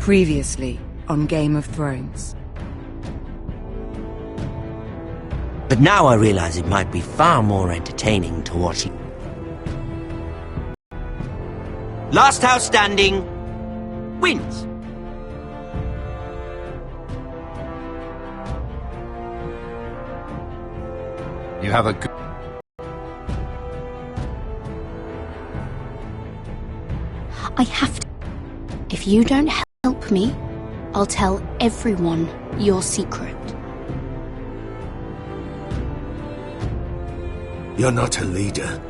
Previously on Game of Thrones. But now I realize it might be far more entertaining to watch it. Last house standing wins. You have a good... I have to. If you don't help me, I'll tell everyone your secret. You're not a leader.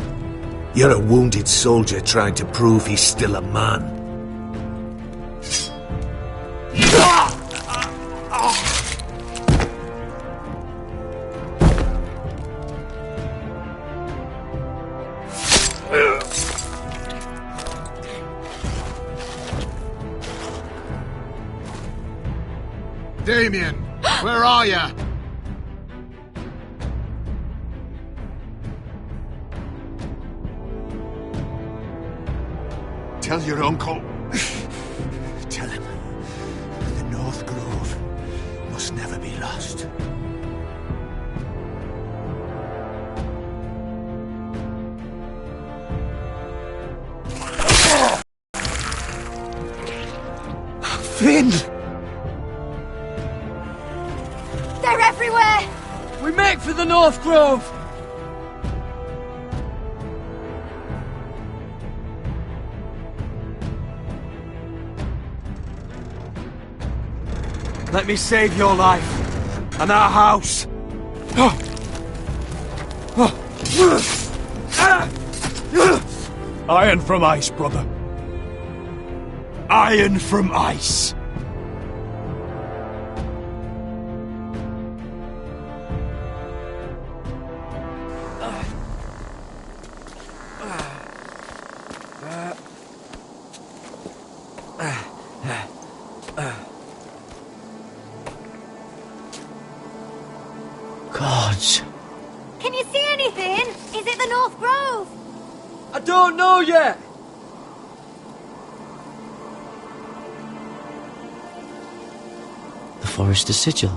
You're a wounded soldier trying to prove he's still a man. Damien, where are ya? Tell your uncle. Tell him the North Grove must never be lost. Finn! They're everywhere! We make for the North Grove! Let me save your life and our house. Iron from ice, brother. Iron from ice. Gods. Can you see anything? Is it the North Grove? I don't know yet. The Forester Sigil.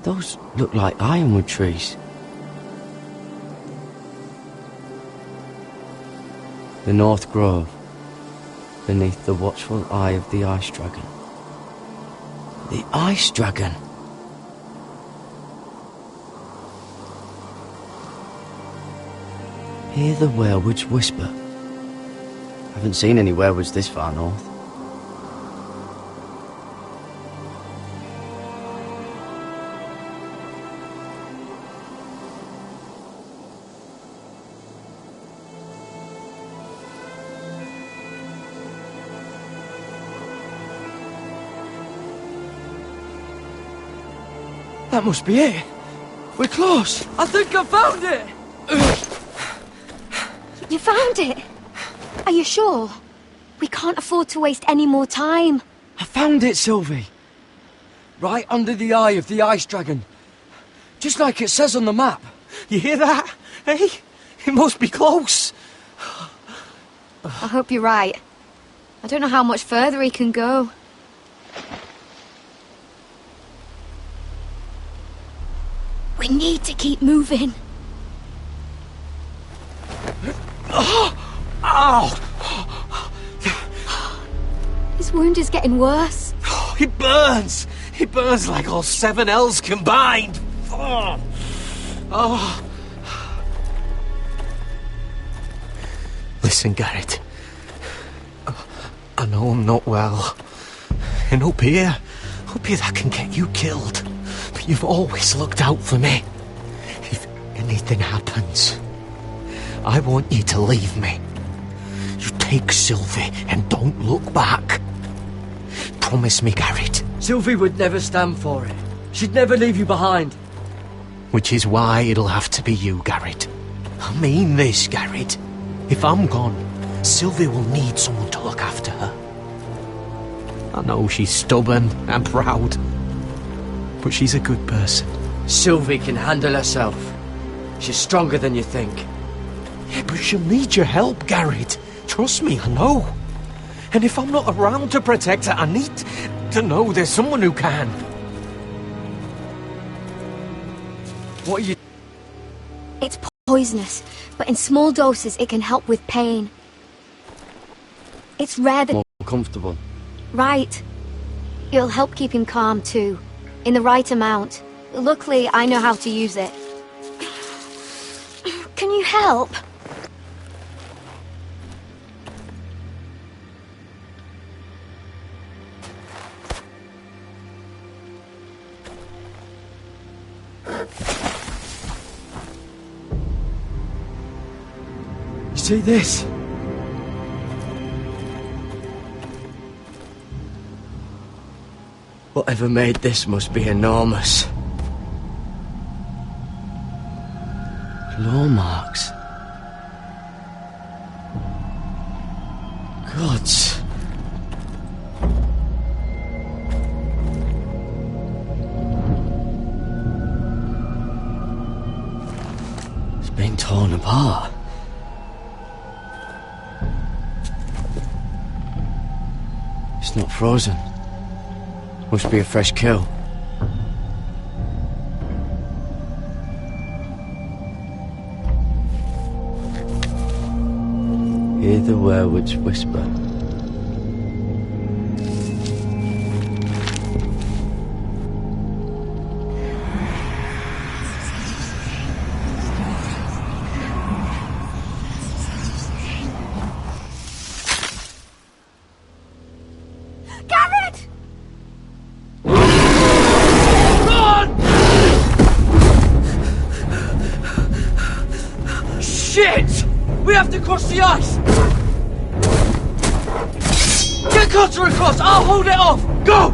Those look like ironwood trees. The North Grove, beneath the watchful eye of the Ice Dragon. The Ice Dragon! Hear the werewolves whisper. Haven't seen any werewolves this far north. That must be it. We're close. I think I found it. You found it? Are you sure? We can't afford to waste any more time. I found it, Sylvie. Right under the eye of the Ice Dragon. Just like it says on the map. You hear that? Hey? It must be close. I hope you're right. I don't know how much further he can go. We need to keep moving. Ow! His wound is getting worse. It burns! It burns like all 7 L's combined! Oh. Listen, Garrett. I know I'm not well. And up here that can get you killed. But you've always looked out for me. If anything happens, I want you to leave me. You take Sylvie and don't look back. Promise me, Garrett. Sylvie would never stand for it. She'd never leave you behind. Which is why it'll have to be you, Garrett. I mean this, Garrett. If I'm gone, Sylvie will need someone to look after her. I know she's stubborn and proud, but she's a good person. Sylvie can handle herself. She's stronger than you think. Yeah, but she'll need your help, Garrett. Trust me, I know. And if I'm not around to protect her, I need to know there's someone who can. What are you... It's poisonous, but in small doses it can help with pain. It's rare that... More comfortable. Right. It'll help keep him calm too, in the right amount. Luckily, I know how to use it. Can you help? You see this? Whatever made this must be enormous. Claw marks. Gods. It's been torn apart. It's not frozen. Must be a fresh kill. Hear the werewolves whisper. Garrett! Shit! We have to cross the ice! Get Cutter across! I'll hold it off! Go!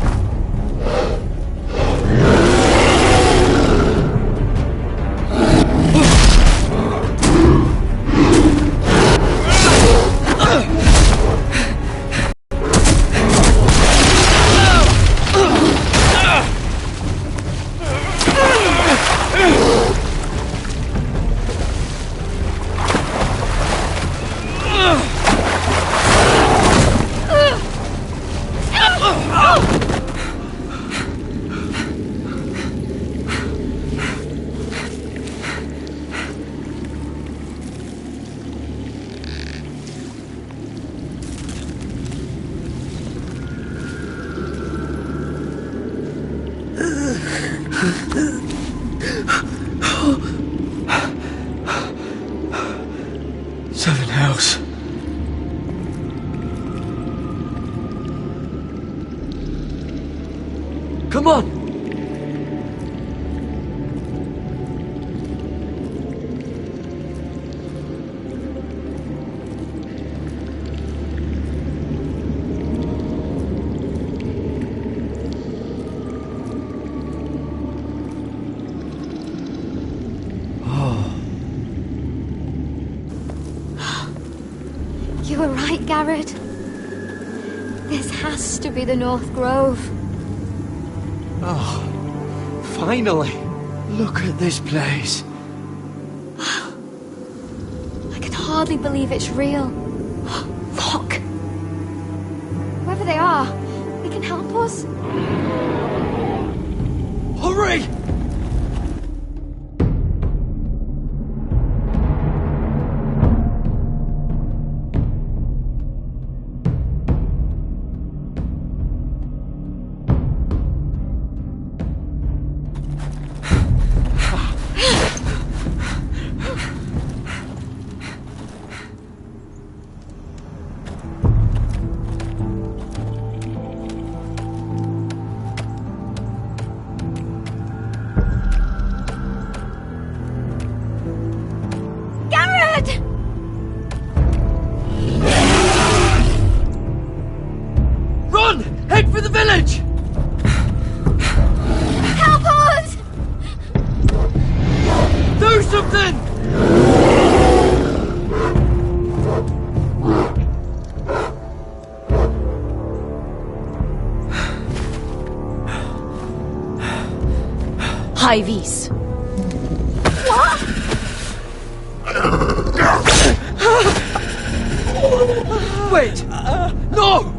Seven hells. Come on! You were right, Garrett. This has to be the North Grove. Oh, finally. Look at this place. I can hardly believe it's real. Look! Whoever they are, they can help us. Hurry! Garrett! Run! Head for the village! Help us! Do something! High vis. What? Wait! No!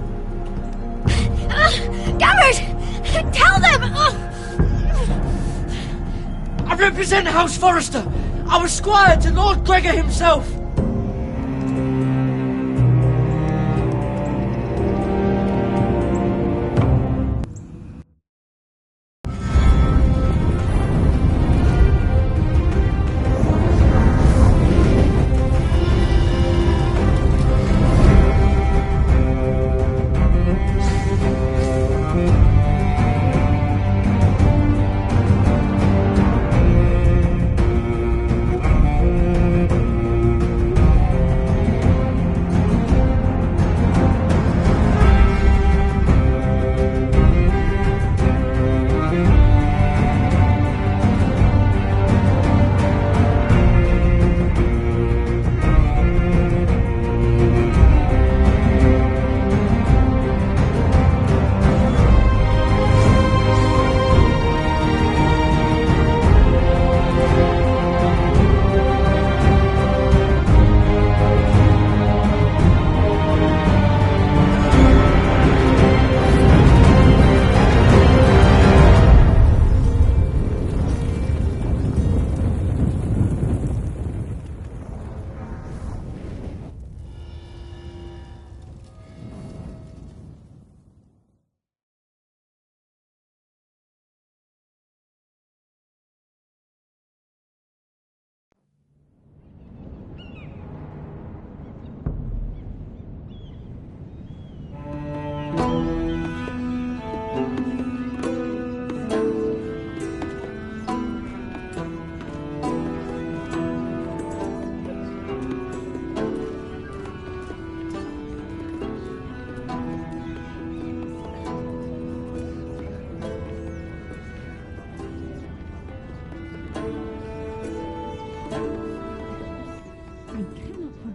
Garrett! Tell them! I represent House Forrester. I was squire to Lord Gregor himself.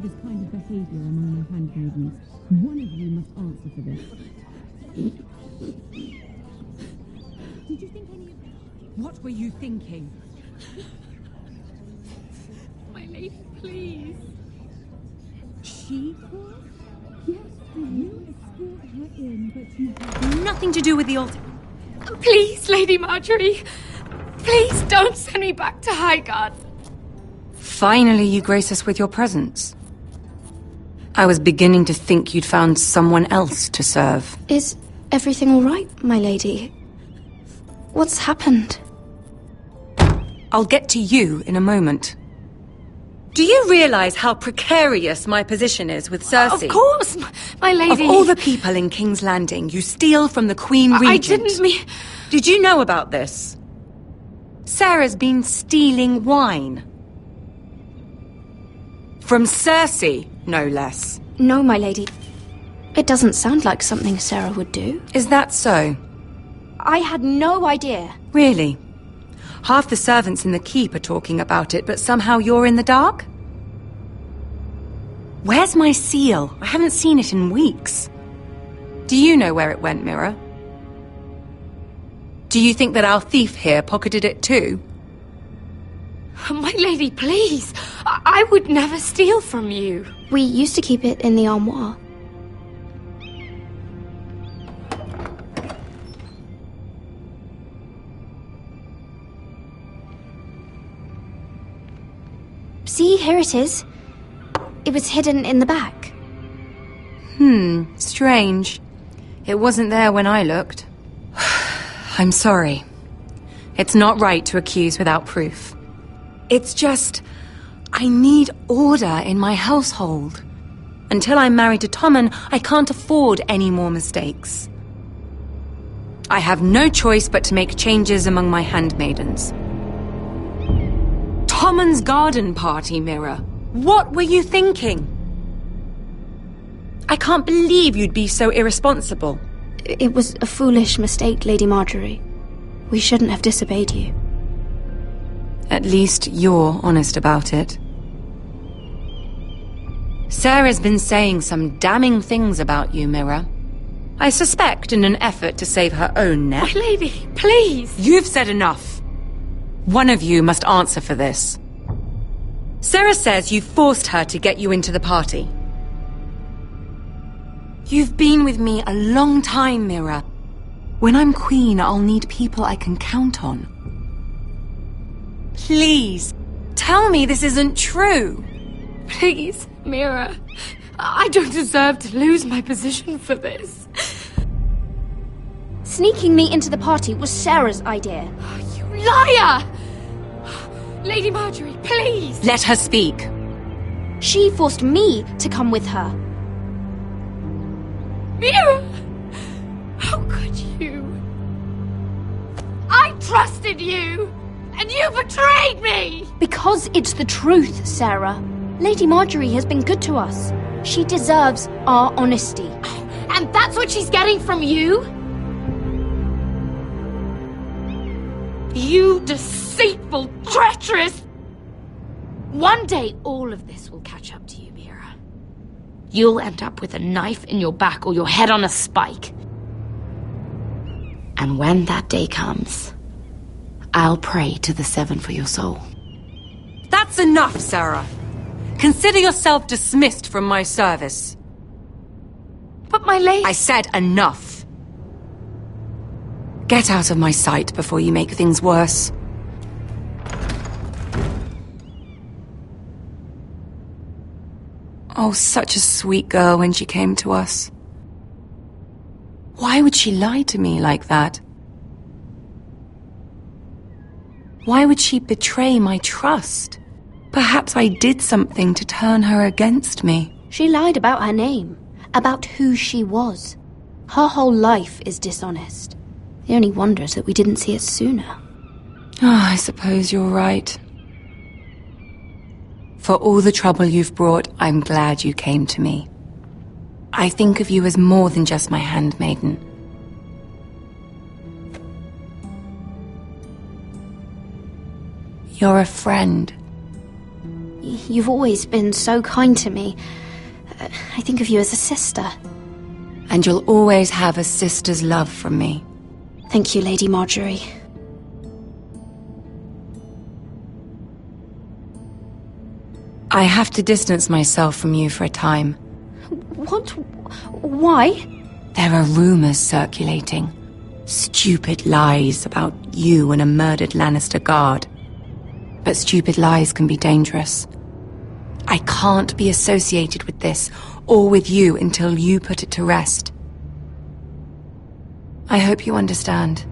this kind of behaviour among my handmaidens. One of you must answer for this. Did you think any of... What were you thinking? My lady, please. She caused? Yes, you escort her in, but you have nothing to do with the altar. Please, Lady Marjorie. Please don't send me back to Highgarden. Finally, you grace us with your presence. I was beginning to think you'd found someone else to serve. Is everything all right, my lady? What's happened? I'll get to you in a moment. Do you realize how precarious my position is with Cersei? Of course, my lady. Of all the people in King's Landing, you steal from the Queen Regent. I didn't mean... Did you know about this? Sarah's been stealing wine. From Cersei, no less. No, my lady. It doesn't sound like something Sarah would do. Is that so? I had no idea. Really? Half the servants in the keep are talking about it, but somehow you're in the dark? Where's my seal? I haven't seen it in weeks. Do you know where it went, Mira? Do you think that our thief here pocketed it too? My lady, please. I would never steal from you. We used to keep it in the armoire. See, here it is. It was hidden in the back. Strange. It wasn't there when I looked. I'm sorry. It's not right to accuse without proof. It's just... I need order in my household. Until I'm married to Tommen, I can't afford any more mistakes. I have no choice but to make changes among my handmaidens. Tommen's garden party, Mira. What were you thinking? I can't believe you'd be so irresponsible. It was a foolish mistake, Lady Marjorie. We shouldn't have disobeyed you. At least you're honest about it. Sarah's been saying some damning things about you, Mira. I suspect in an effort to save her own neck. My lady, please. You've said enough. One of you must answer for this. Sarah says you forced her to get you into the party. You've been with me a long time, Mira. When I'm queen, I'll need people I can count on. Please, tell me this isn't true. Please, Mira. I don't deserve to lose my position for this. Sneaking me into the party was Sarah's idea. You liar! Lady Marjorie, please! Let her speak. She forced me to come with her. Mira! How could you? I trusted you! And you betrayed me! Because it's the truth, Sarah. Lady Marjorie has been good to us. She deserves our honesty. And that's what she's getting from you? You deceitful, treacherous... One day, all of this will catch up to you, Mira. You'll end up with a knife in your back or your head on a spike. And when that day comes, I'll pray to the Seven for your soul. That's enough, Sarah. Consider yourself dismissed from my service. But my lady... I said enough. Get out of my sight before you make things worse. Oh, such a sweet girl when she came to us. Why would she lie to me like that? Why would she betray my trust? Perhaps I did something to turn her against me. She lied about her name, about who she was. Her whole life is dishonest. The only wonder is that we didn't see it sooner. Oh, I suppose you're right. For all the trouble you've brought, I'm glad you came to me. I think of you as more than just my handmaiden. You're a friend. You've always been so kind to me. I think of you as a sister. And you'll always have a sister's love from me. Thank you, Lady Marjorie. I have to distance myself from you for a time. What? Why? There are rumors circulating. Stupid lies about you and a murdered Lannister guard. But stupid lies can be dangerous. I can't be associated with this, or with you, until you put it to rest. I hope you understand.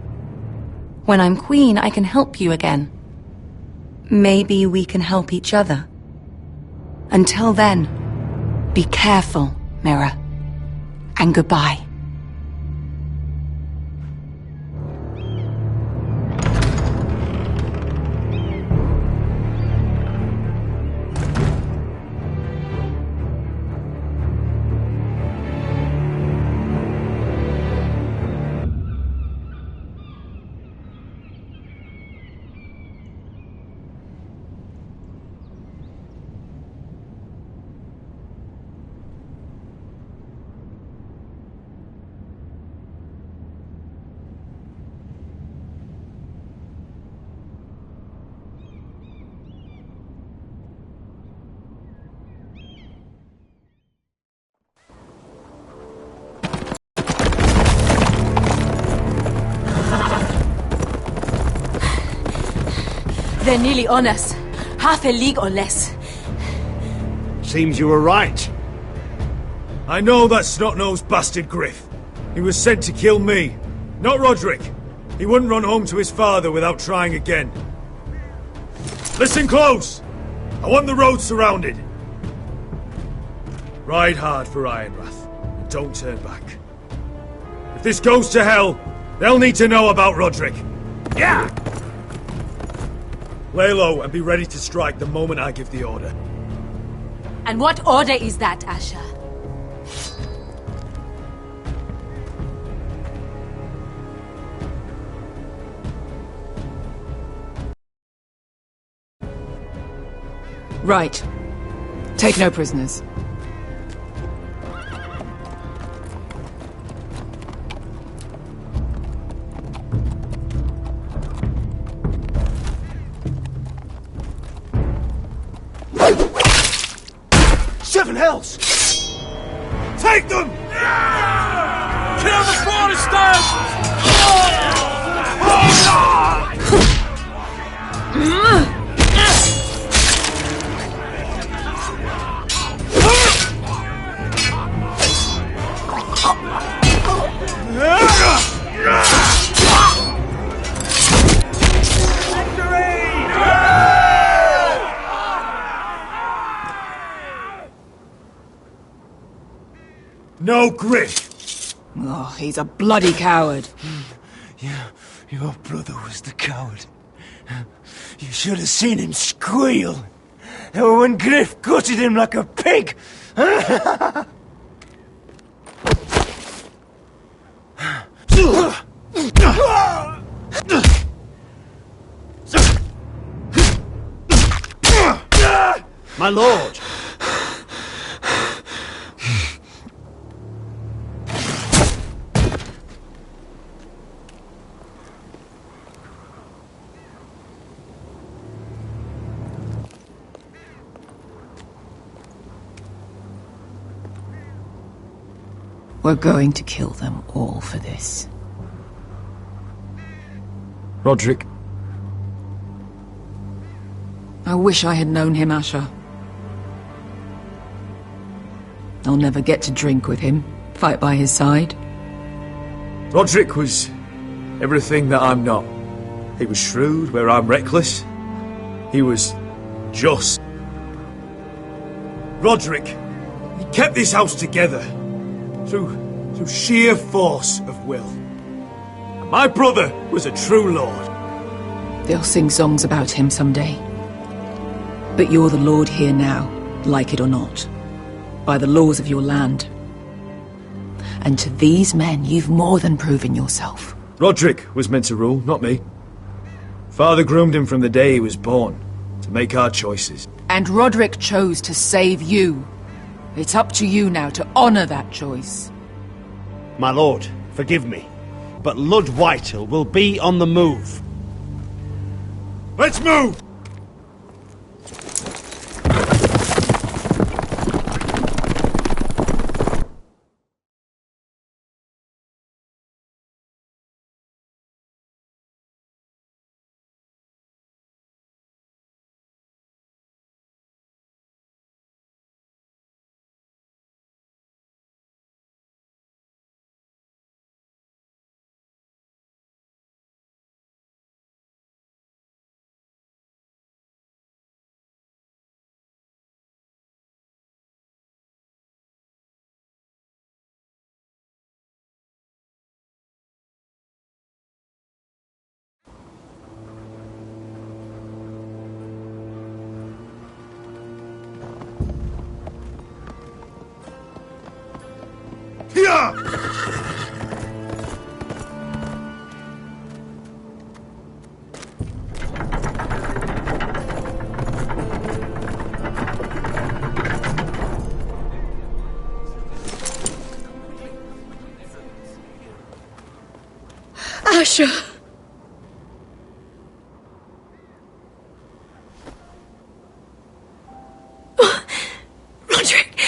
When I'm queen, I can help you again. Maybe we can help each other. Until then, be careful, Mira. And goodbye. They're nearly on us. Half a league or less. Seems you were right. I know that snot-nosed bastard Griff. He was sent to kill me, not Roderick. He wouldn't run home to his father without trying again. Listen close! I want the road surrounded. Ride hard for Ironrath, and don't turn back. If this goes to hell, they'll need to know about Roderick. Yeah! Lay low and be ready to strike the moment I give the order. And what order is that, Asher? Right. Take no prisoners. Seven hells! Take them! Kill the Protestants! No Griff! Oh, he's a bloody coward. Yeah, your brother was the coward. You should have seen him squeal when Griff gutted him like a pig. My lord! We're going to kill them all for this. Roderick. I wish I had known him, Asher. I'll never get to drink with him, fight by his side. Roderick was everything that I'm not. He was shrewd where I'm reckless. He was just. Roderick, he kept this house together through sheer force of will. And my brother was a true lord. They'll sing songs about him someday. But you're the lord here now, like it or not, by the laws of your land. And to these men, you've more than proven yourself. Roderick was meant to rule, not me. Father groomed him from the day he was born, to make our choices. And Roderick chose to save you. It's up to you now to honour that choice. My lord, forgive me, but Lud Whitehill will be on the move. Let's move! Asher! Roderick!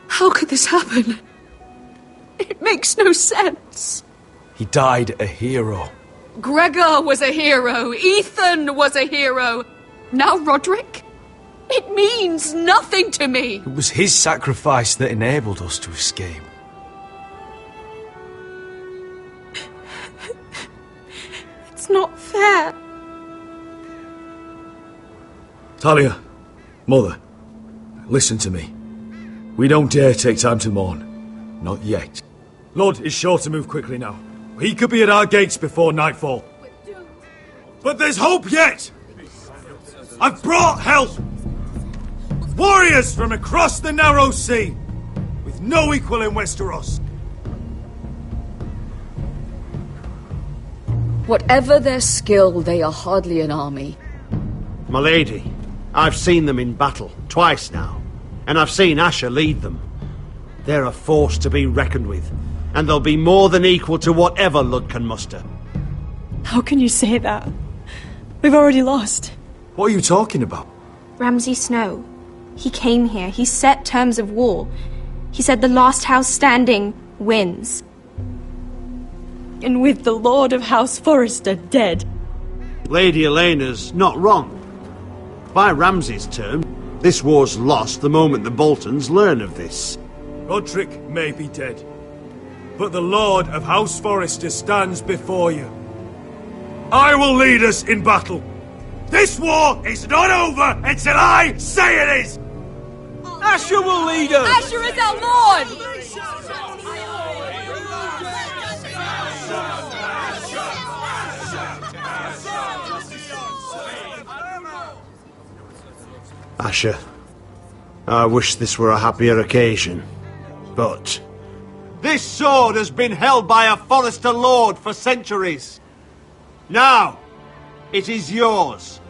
How could this happen? It makes no sense. He died a hero. Gregor was a hero. Ethan was a hero. Now Roderick? It means nothing to me. It was his sacrifice that enabled us to escape. It's not fair. Talia, Mother, listen to me. We don't dare take time to mourn. Not yet. Lud is sure to move quickly now. He could be at our gates before nightfall. But there's hope yet! I've brought help! Warriors from across the narrow sea, with no equal in Westeros. Whatever their skill, they are hardly an army. My lady, I've seen them in battle, twice now, and I've seen Asher lead them. They're a force to be reckoned with, and they'll be more than equal to whatever Lud can muster. How can you say that? We've already lost. What are you talking about? Ramsay Snow. He came here. He set terms of war. He said the last house standing wins. And with the Lord of House Forrester dead. Lady Elena's not wrong. By Ramsay's term, this war's lost the moment the Boltons learn of this. Roderick may be dead, but the Lord of House Forrester stands before you. I will lead us in battle. This war is not over until I say it is! Asher will lead us! Asher is our Lord! Asher, I wish this were a happier occasion, but... This sword has been held by a Forrester Lord for centuries. Now, it is yours.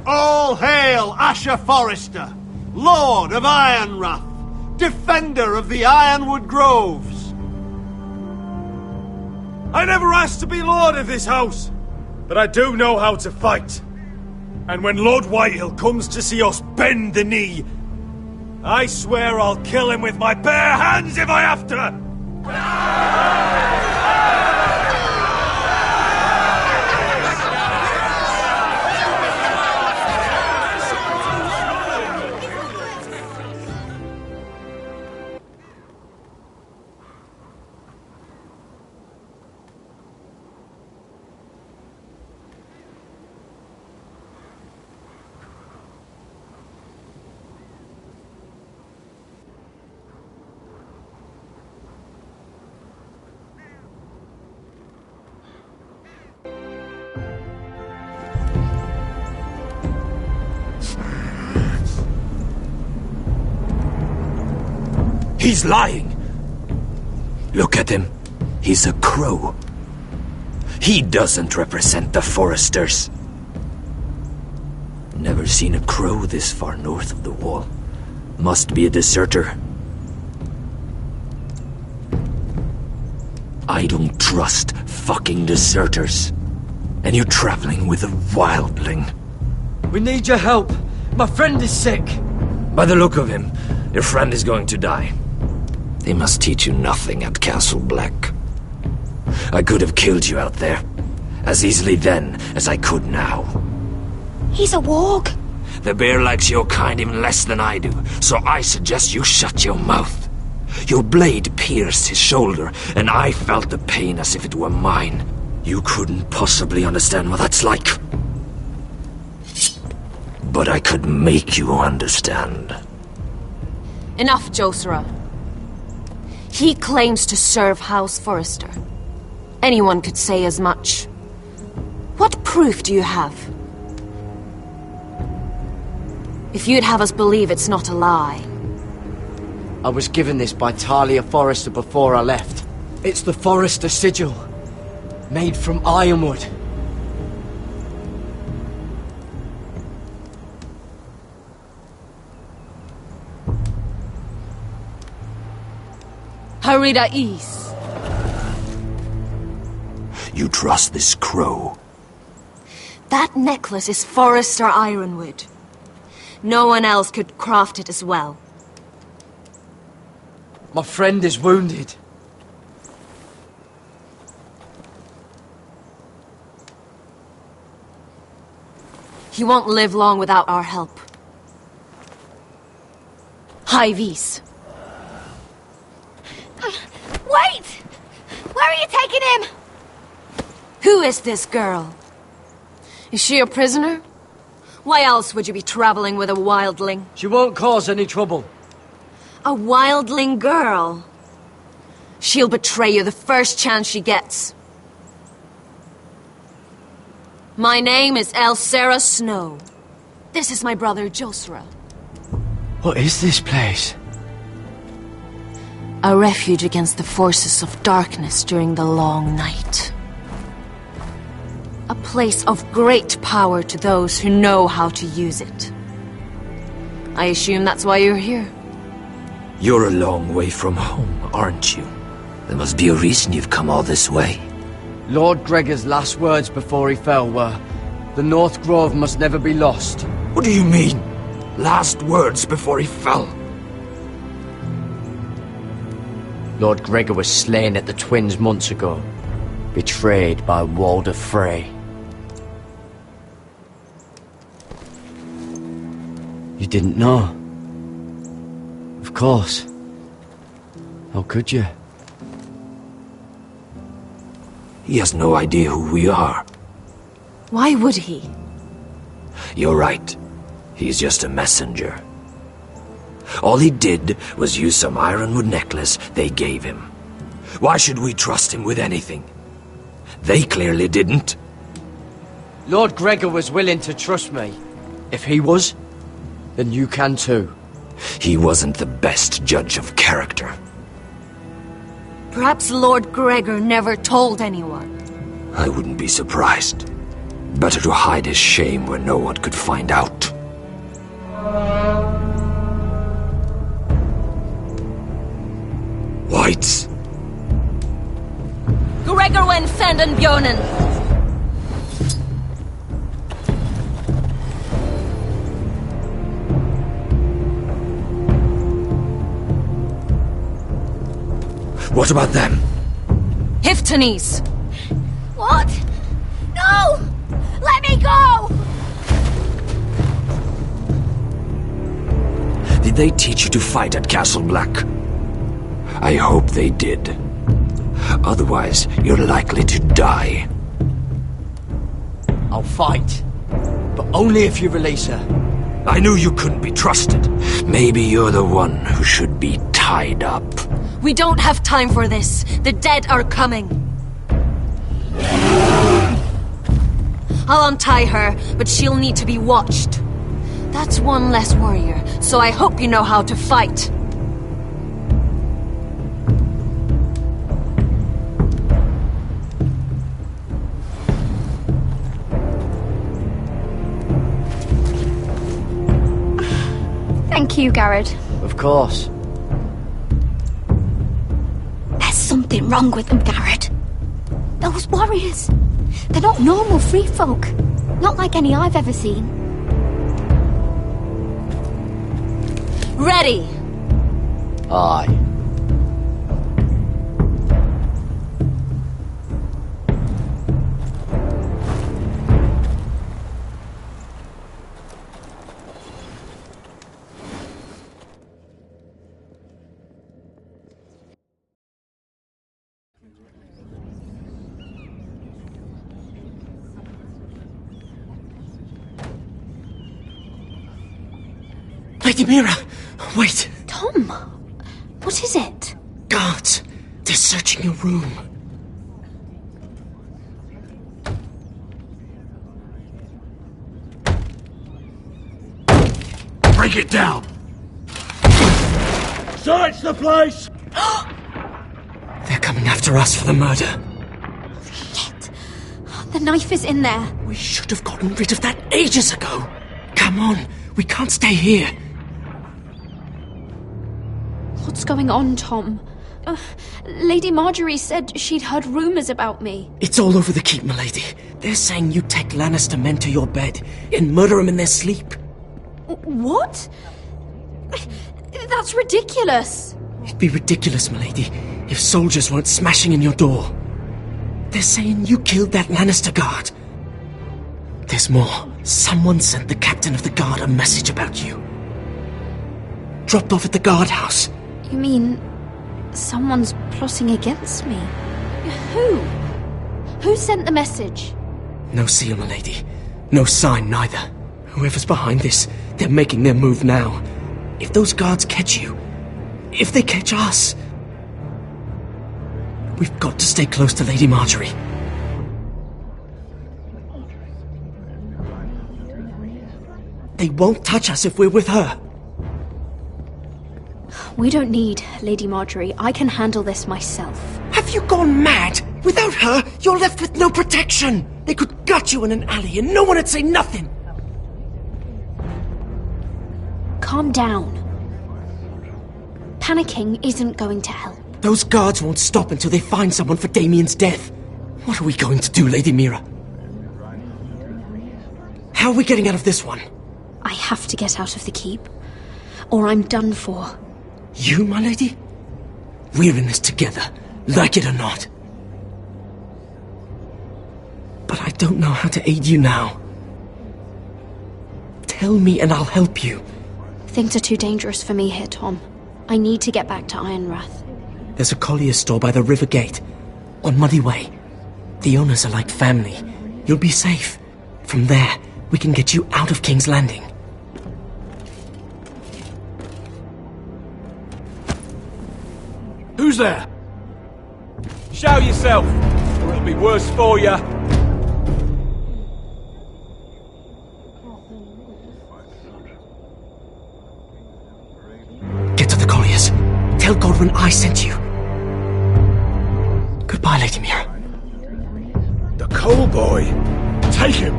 All hail Asher Forrester, Lord of Ironrath, defender of the Ironwood Groves. I never asked to be lord of this house, but I do know how to fight. And when Lord Whitehill comes to see us bend the knee, I swear I'll kill him with my bare hands if I have to! He's lying. Look at him. He's a crow. He doesn't represent the Foresters. Never seen a crow this far north of the wall. Must be a deserter. I don't trust fucking deserters. And you're traveling with a wildling. We need your help. My friend is sick. By the look of him, your friend is going to die. They must teach you nothing at Castle Black. I could have killed you out there, as easily then as I could now. He's a warg. The bear likes your kind even less than I do, so I suggest you shut your mouth. Your blade pierced his shoulder, and I felt the pain as if it were mine. You couldn't possibly understand what that's like. But I could make you understand. Enough, Josera. He claims to serve House Forrester. Anyone could say as much. What proof do you have? If you'd have us believe it's not a lie. I was given this by Talia Forrester before I left. It's the Forrester sigil, made from ironwood. Harida East. You trust this crow? That necklace is Forrester Ironwood. No one else could craft it as well. My friend is wounded. He won't live long without our help. Hyvis. Wait! Where are you taking him? Who is this girl? Is she a prisoner? Why else would you be traveling with a wildling? She won't cause any trouble. A wildling girl? She'll betray you the first chance she gets. My name is Elsera Snow. This is my brother Josera. What is this place? A refuge against the forces of darkness during the long night. A place of great power to those who know how to use it. I assume that's why you're here. You're a long way from home, aren't you? There must be a reason you've come all this way. Lord Gregor's last words before he fell were, "The North Grove must never be lost." What do you mean? Last words before he fell? Lord Gregor was slain at the Twins months ago, betrayed by Walder Frey. You didn't know? Of course. How could you? He has no idea who we are. Why would he? You're right. He's just a messenger. All he did was use some ironwood necklace they gave him. Why should we trust him with anything? They clearly didn't. Lord Gregor was willing to trust me. If he was, then you can too. He wasn't the best judge of character. Perhaps Lord Gregor never told anyone. I wouldn't be surprised. Better to hide his shame where no one could find out. Whites. Gregor went senden björnen. What about them? Hiftanes. What? No! Let me go! Did they teach you to fight at Castle Black? I hope they did. Otherwise, you're likely to die. I'll fight. But only if you release her. I knew you couldn't be trusted. Maybe you're the one who should be tied up. We don't have time for this. The dead are coming. I'll untie her, but she'll need to be watched. That's one less warrior, so I hope you know how to fight. Thank you, Garrett. Of course. There's something wrong with them, Garrett. Those warriors. They're not normal free folk. Not like any I've ever seen. Ready! Aye. Lady Mira, wait. Tom, what is it? Guards, they're searching your room. Break it down! Search the place! They're coming after us for the murder. Shit. The knife is in there. We should have gotten rid of that ages ago. Come on, we can't stay here. What's going on, Tom? Lady Marjorie said she'd heard rumours about me. It's all over the keep, milady. They're saying you take Lannister men to your bed and murder them in their sleep. What? That's ridiculous. It'd be ridiculous, milady, if soldiers weren't smashing in your door. They're saying you killed that Lannister guard. There's more. Someone sent the captain of the guard a message about you. Dropped off at the guardhouse. You mean someone's plotting against me? Who? Who sent the message? No seal, milady. No sign, neither. Whoever's behind this, they're making their move now. If those guards catch you, if they catch us, we've got to stay close to Lady Marjorie. They won't touch us if we're with her. We don't need Lady Marjorie. I can handle this myself. Have you gone mad? Without her, you're left with no protection. They could gut you in an alley and no one would say nothing. calm down. Panicking isn't going to help. Those guards won't stop until they find someone for Damien's death. What are we going to do, Lady Mira? How are we getting out of this one? I have to get out of the keep, or I'm done for. You, my lady? We're in this together, like it or not. But I don't know how to aid you now. Tell me and I'll help you. Things are too dangerous for me here, Tom. I need to get back to Ironrath. There's a collier's store by the river gate, on Muddy Way. The owners are like family. You'll be safe. From there, we can get you out of King's Landing. Who's there? Show yourself, or it'll be worse for you. Get to the colliers. Tell Godwin I sent you. Goodbye, Lady Mira. The coal boy. Take him.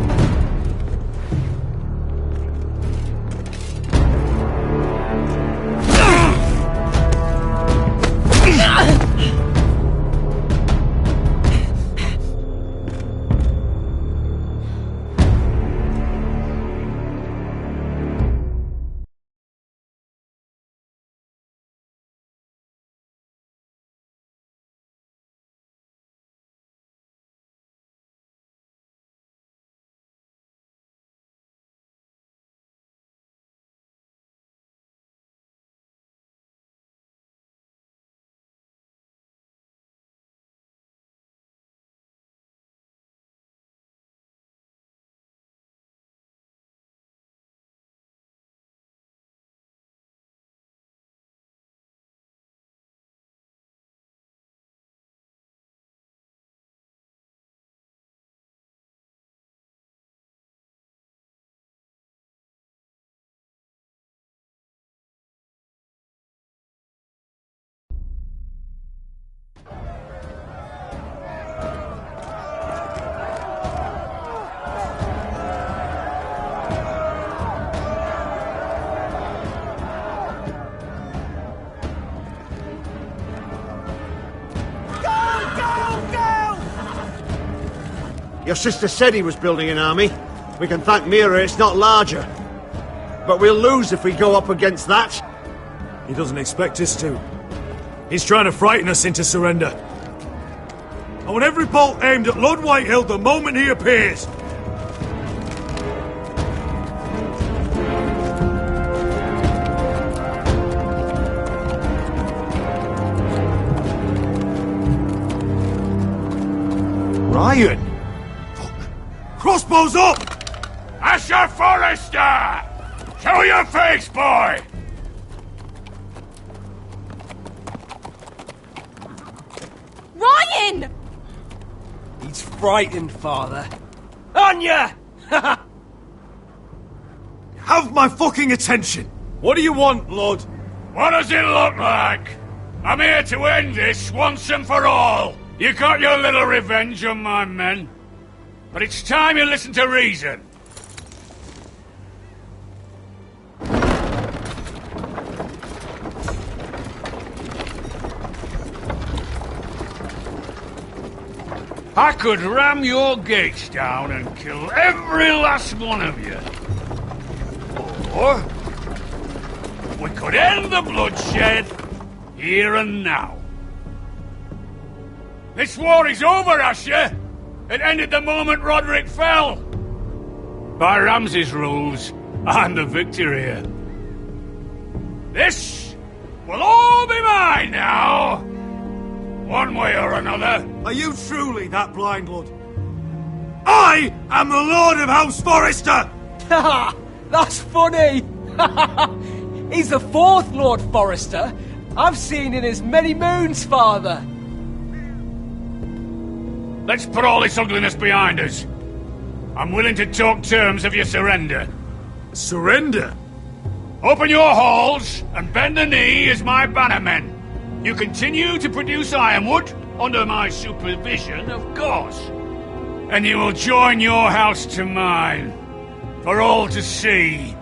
Your sister said he was building an army. We can thank Mira it's not larger. But we'll lose if we go up against that. He doesn't expect us to. He's trying to frighten us into surrender. I want every bolt aimed at Lord Whitehill the moment he appears. Ryan! Crossbows up! Asher Forrester! Show your face, boy! Ryan! He's frightened, Father. On ya! Have my fucking attention! What do you want, Lord? What does it look like? I'm here to end this once and for all. You got your little revenge on my men. But it's time you listen to reason. I could ram your gates down and kill every last one of you. Or we could end the bloodshed here and now. This war is over, Asher. It ended the moment Roderick fell. By Ramsay's rules, I'm the victor here. This will all be mine now. One way or another. Are you truly that blind, Lord? I am the Lord of House Forrester! Ha! That's funny! He's the fourth Lord Forrester I've seen in as many moons, Father. Let's put all this ugliness behind us. I'm willing to talk terms of your surrender. Surrender? Open your halls and bend the knee as my bannermen. You continue to produce ironwood, under my supervision, of course. And you will join your house to mine, for all to see.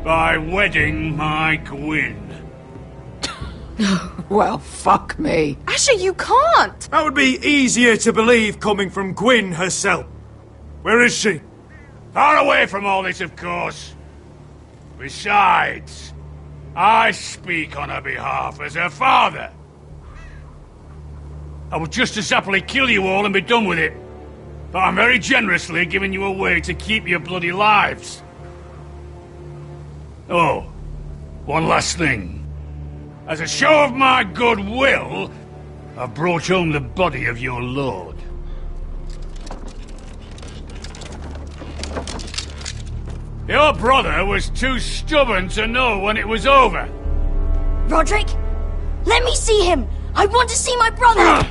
by wedding my Gwyn. Well, fuck me. Asher, you can't! That would be easier to believe coming from Gwyn herself. Where is she? Far away from all this, of course. Besides, I speak on her behalf as her father. I would just as happily kill you all and be done with it. But I'm very generously giving you away to keep your bloody lives. Oh, one last thing. As a show of my goodwill, I've brought home the body of your lord. Your brother was too stubborn to know when it was over. Roderick, let me see him! I want to see my brother!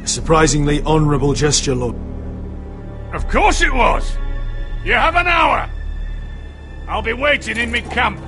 A surprisingly honourable gesture, Lord. Of course it was! You have an hour! I'll be waiting in my camp.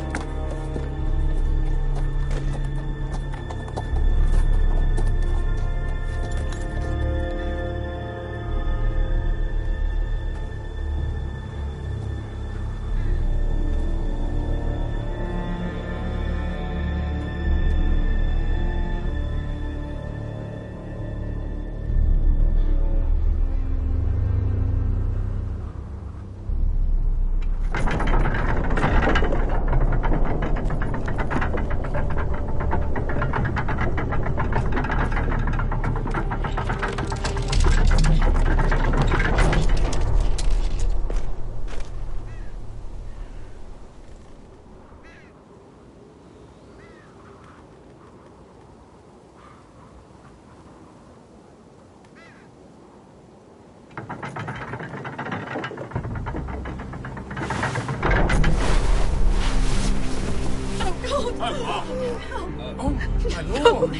No!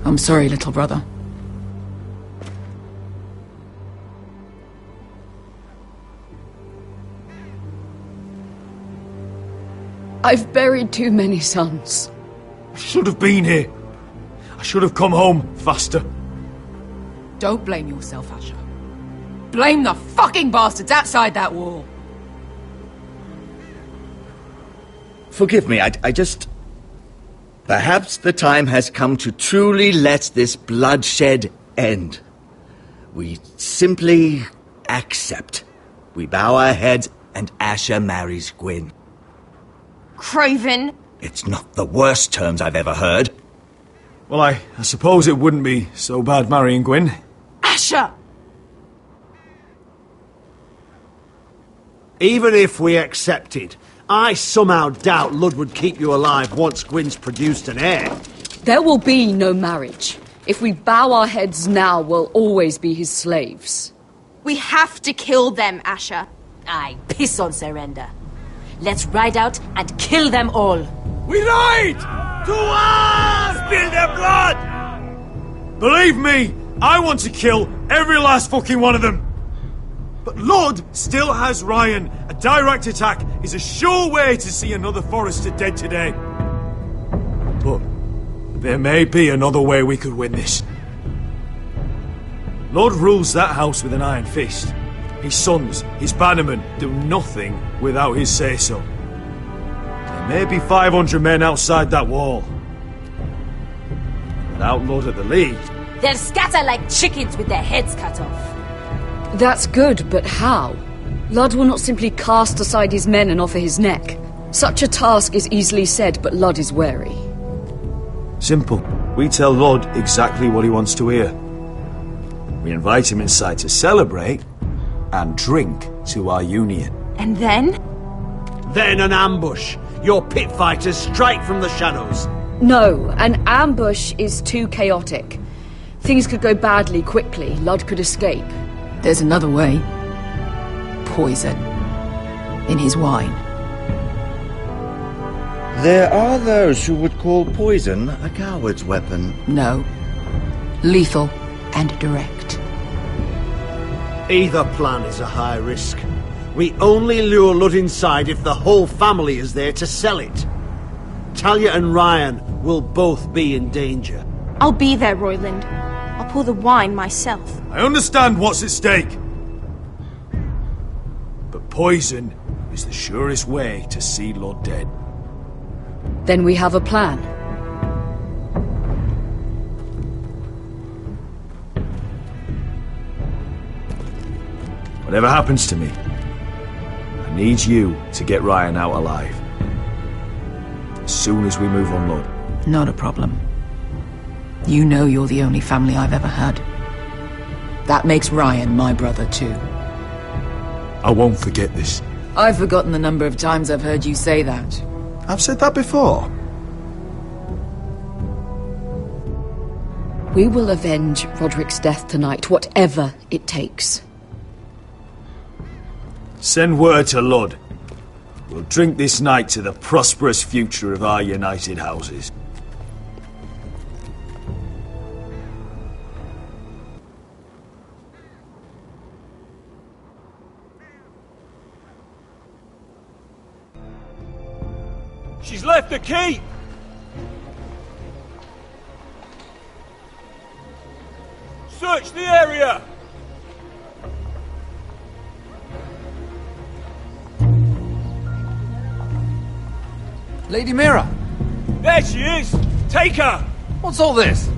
I'm sorry, little brother. I've buried too many sons. I should have been here. I should have come home faster. Don't blame yourself, Asher. Blame the fucking bastards outside that wall. Forgive me, I just... Perhaps the time has come to truly let this bloodshed end. We simply accept. We bow our heads and Asher marries Gwyn. Craven! It's not the worst terms I've ever heard. Well, I suppose it wouldn't be so bad marrying Gwyn. Asher! Even if we accepted, I somehow doubt Lud would keep you alive once Gwyn's produced an heir. There will be no marriage. If we bow our heads now, we'll always be his slaves. We have to kill them, Asher. Aye, piss on surrender. Let's ride out and kill them all. We ride! To us! Spill their blood! Believe me, I want to kill every last fucking one of them. But Lud still has Ryan. A direct attack is a sure way to see another Forrester dead today. But there may be another way we could win this. Lud rules that house with an iron fist. His sons, his bannermen, do nothing without his say-so. There may be 500 men outside that wall. Without Lud at the lead... They'll scatter like chickens with their heads cut off. That's good, but how? Lud will not simply cast aside his men and offer his neck. Such a task is easily said, but Lud is wary. Simple. We tell Lud exactly what he wants to hear. We invite him inside to celebrate and drink to our union. And then? Then an ambush. Your pit fighters strike from the shadows. No, an ambush is too chaotic. Things could go badly quickly. Lud could escape. There's another way. Poison. In his wine. There are those who would call poison a coward's weapon. No. Lethal and direct. Either plan is a high risk. We only lure Lud inside if the whole family is there to sell it. Talia and Ryan will both be in danger. I'll be there, Royland. I'll pour the wine myself. I understand what's at stake. But poison is the surest way to see Lord dead. Then we have a plan. Whatever happens to me, I need you to get Ryan out alive. As soon as we move on Lud. Not a problem. You know you're the only family I've ever had. That makes Ryan my brother too. I won't forget this. I've forgotten the number of times I've heard you say that. I've said that before. We will avenge Roderick's death tonight, whatever it takes. Send word to Lud. We'll drink this night to the prosperous future of our united houses. She's left the key! Search the area! Lady Mira! There she is! Take her! What's all this?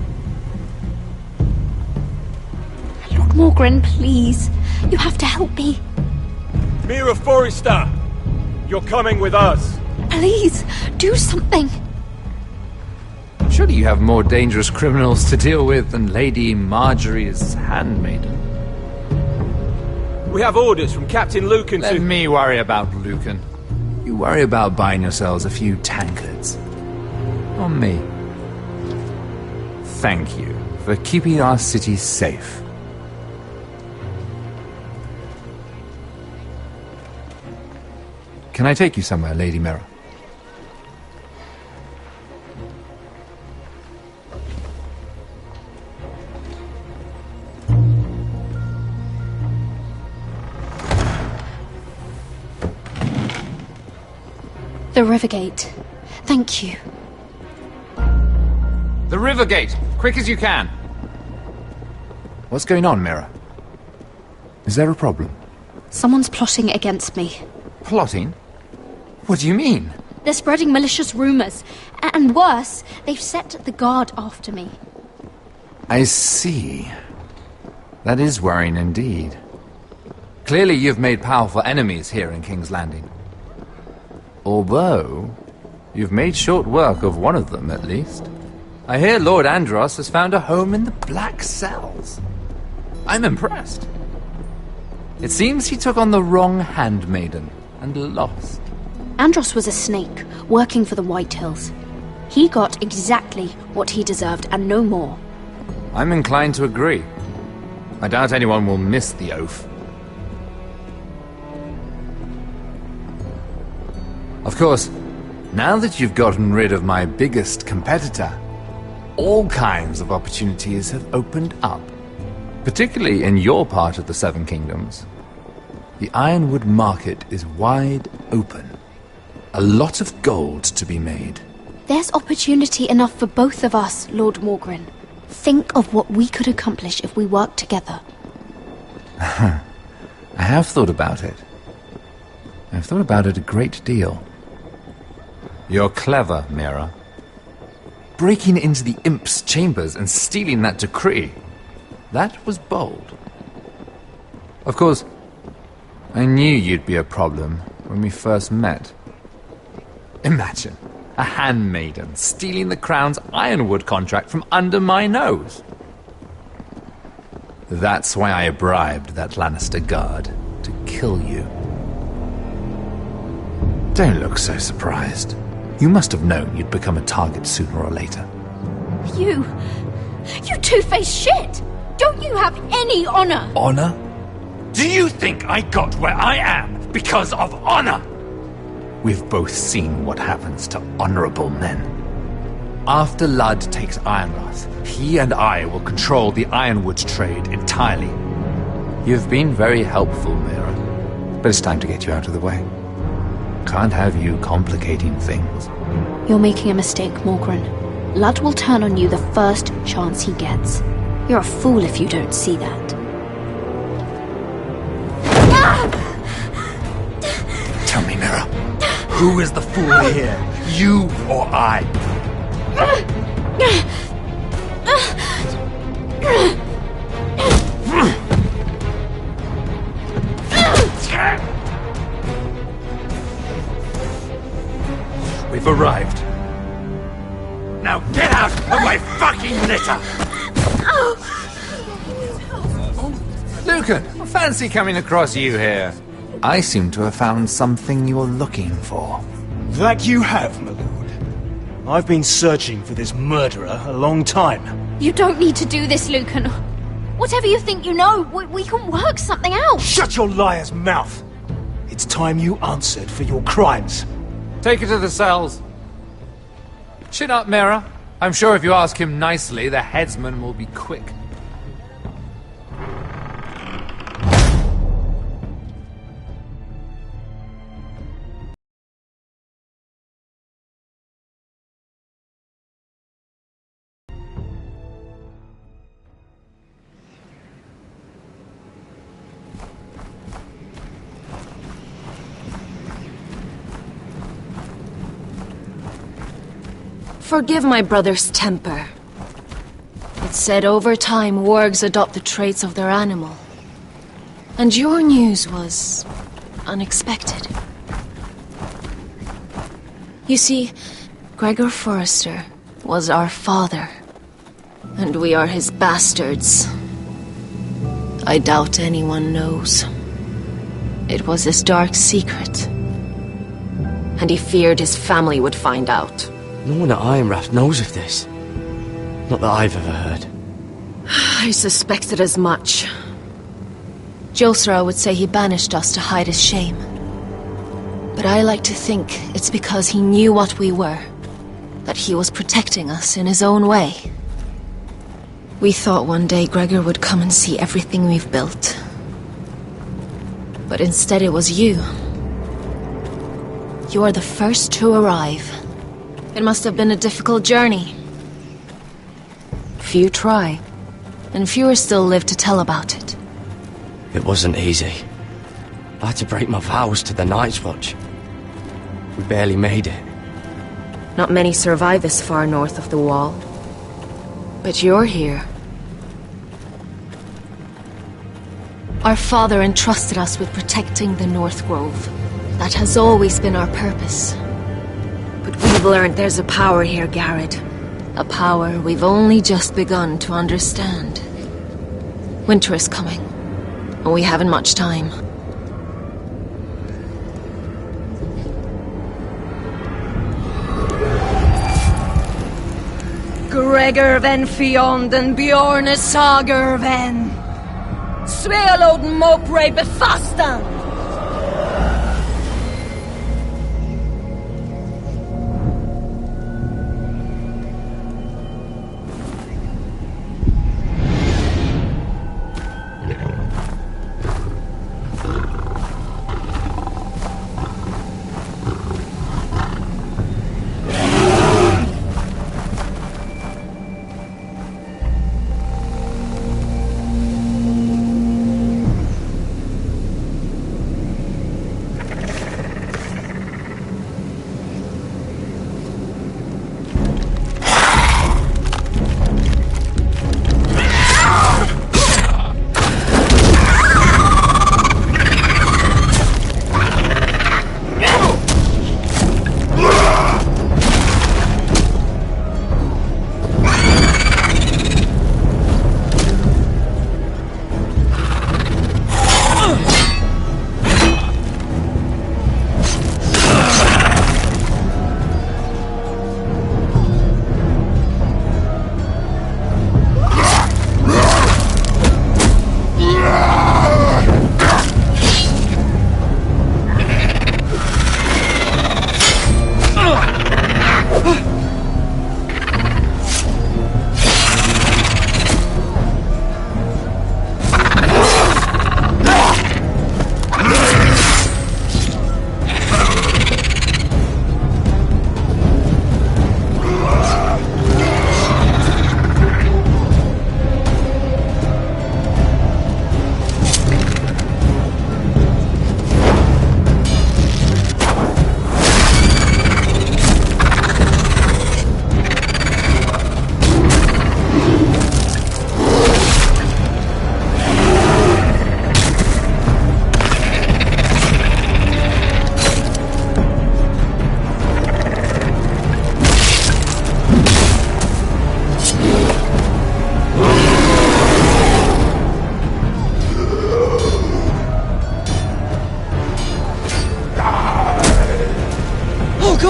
Lord Morgren, please. You have to help me. Mira Forrester! You're coming with us! Please, do something. Surely you have more dangerous criminals to deal with than Lady Marjorie's handmaiden. We have orders from Captain Lucan to... Let me worry about Lucan. You worry about buying yourselves a few tankards. On me. Thank you for keeping our city safe. Can I take you somewhere, Lady Mira? The Rivergate. Thank you. The Rivergate! Quick as you can! What's going on, Mira? Is there a problem? Someone's plotting against me. Plotting? What do you mean? They're spreading malicious rumors. And worse, they've set the guard after me. I see. That is worrying indeed. Clearly you've made powerful enemies here in King's Landing. Although, you've made short work of one of them, at least. I hear Lord Andros has found a home in the Black Cells. I'm impressed. It seems he took on the wrong handmaiden and lost. Andros was a snake, working for the White Hills. He got exactly what he deserved, and no more. I'm inclined to agree. I doubt anyone will miss the oath. Of course, now that you've gotten rid of my biggest competitor, all kinds of opportunities have opened up. Particularly in your part of the Seven Kingdoms. The Ironwood market is wide open. A lot of gold to be made. There's opportunity enough for both of us, Lord Morgren. Think of what we could accomplish if we worked together. I have thought about it. I've thought about it a great deal. You're clever, Mira. Breaking into the Imp's chambers and stealing that decree. That was bold. Of course, I knew you'd be a problem when we first met. Imagine a handmaiden stealing the Crown's Ironwood contract from under my nose. That's why I bribed that Lannister guard to kill you. Don't look so surprised. You must have known you'd become a target sooner or later. You two-faced shit! Don't you have any honor? Honor? Do you think I got where I am because of honor? We've both seen what happens to honorable men. After Ludd takes Ironrath, he and I will control the Ironwood trade entirely. You've been very helpful, Mira. But it's time to get you out of the way. Can't have you complicating things. You're making a mistake, Morgren. Ludd will turn on you the first chance he gets. You're a fool if you don't see that. Tell me, Mira, who is the fool here? You or I? We've arrived. Now get out of my fucking litter! Lucan, I fancy coming across you here. I seem to have found something you're looking for. That you have, my lord. I've been searching for this murderer a long time. You don't need to do this, Lucan. Whatever you think you know, we can work something out. Shut your liar's mouth! It's time you answered for your crimes. Take her to the cells. Chin up, Mira. I'm sure if you ask him nicely, the headsman will be quick. Forgive my brother's temper. It's said over time wargs adopt the traits of their animal. And your news was unexpected. You see, Gregor Forrester was our father, and we are his bastards. I doubt anyone knows. It was his dark secret, and he feared his family would find out. No one at Ironrath knows of this. Not that I've ever heard. I suspected as much. Josra would say he banished us to hide his shame. But I like to think it's because he knew what we were. That he was protecting us in his own way. We thought one day Gregor would come and see everything we've built. But instead it was you. You are the first to arrive. It must have been a difficult journey. Few try, and fewer still live to tell about it. It wasn't easy. I had to break my vows to the Night's Watch. We barely made it. Not many survive this far north of the Wall. But you're here. Our father entrusted us with protecting the North Grove. That has always been our purpose. But we've learned there's a power here, Garrett. A power we've only just begun to understand. Winter is coming, and we haven't much time. Gregor ven Fionden Bjorne Sager ven Svealoden Mopre befastan.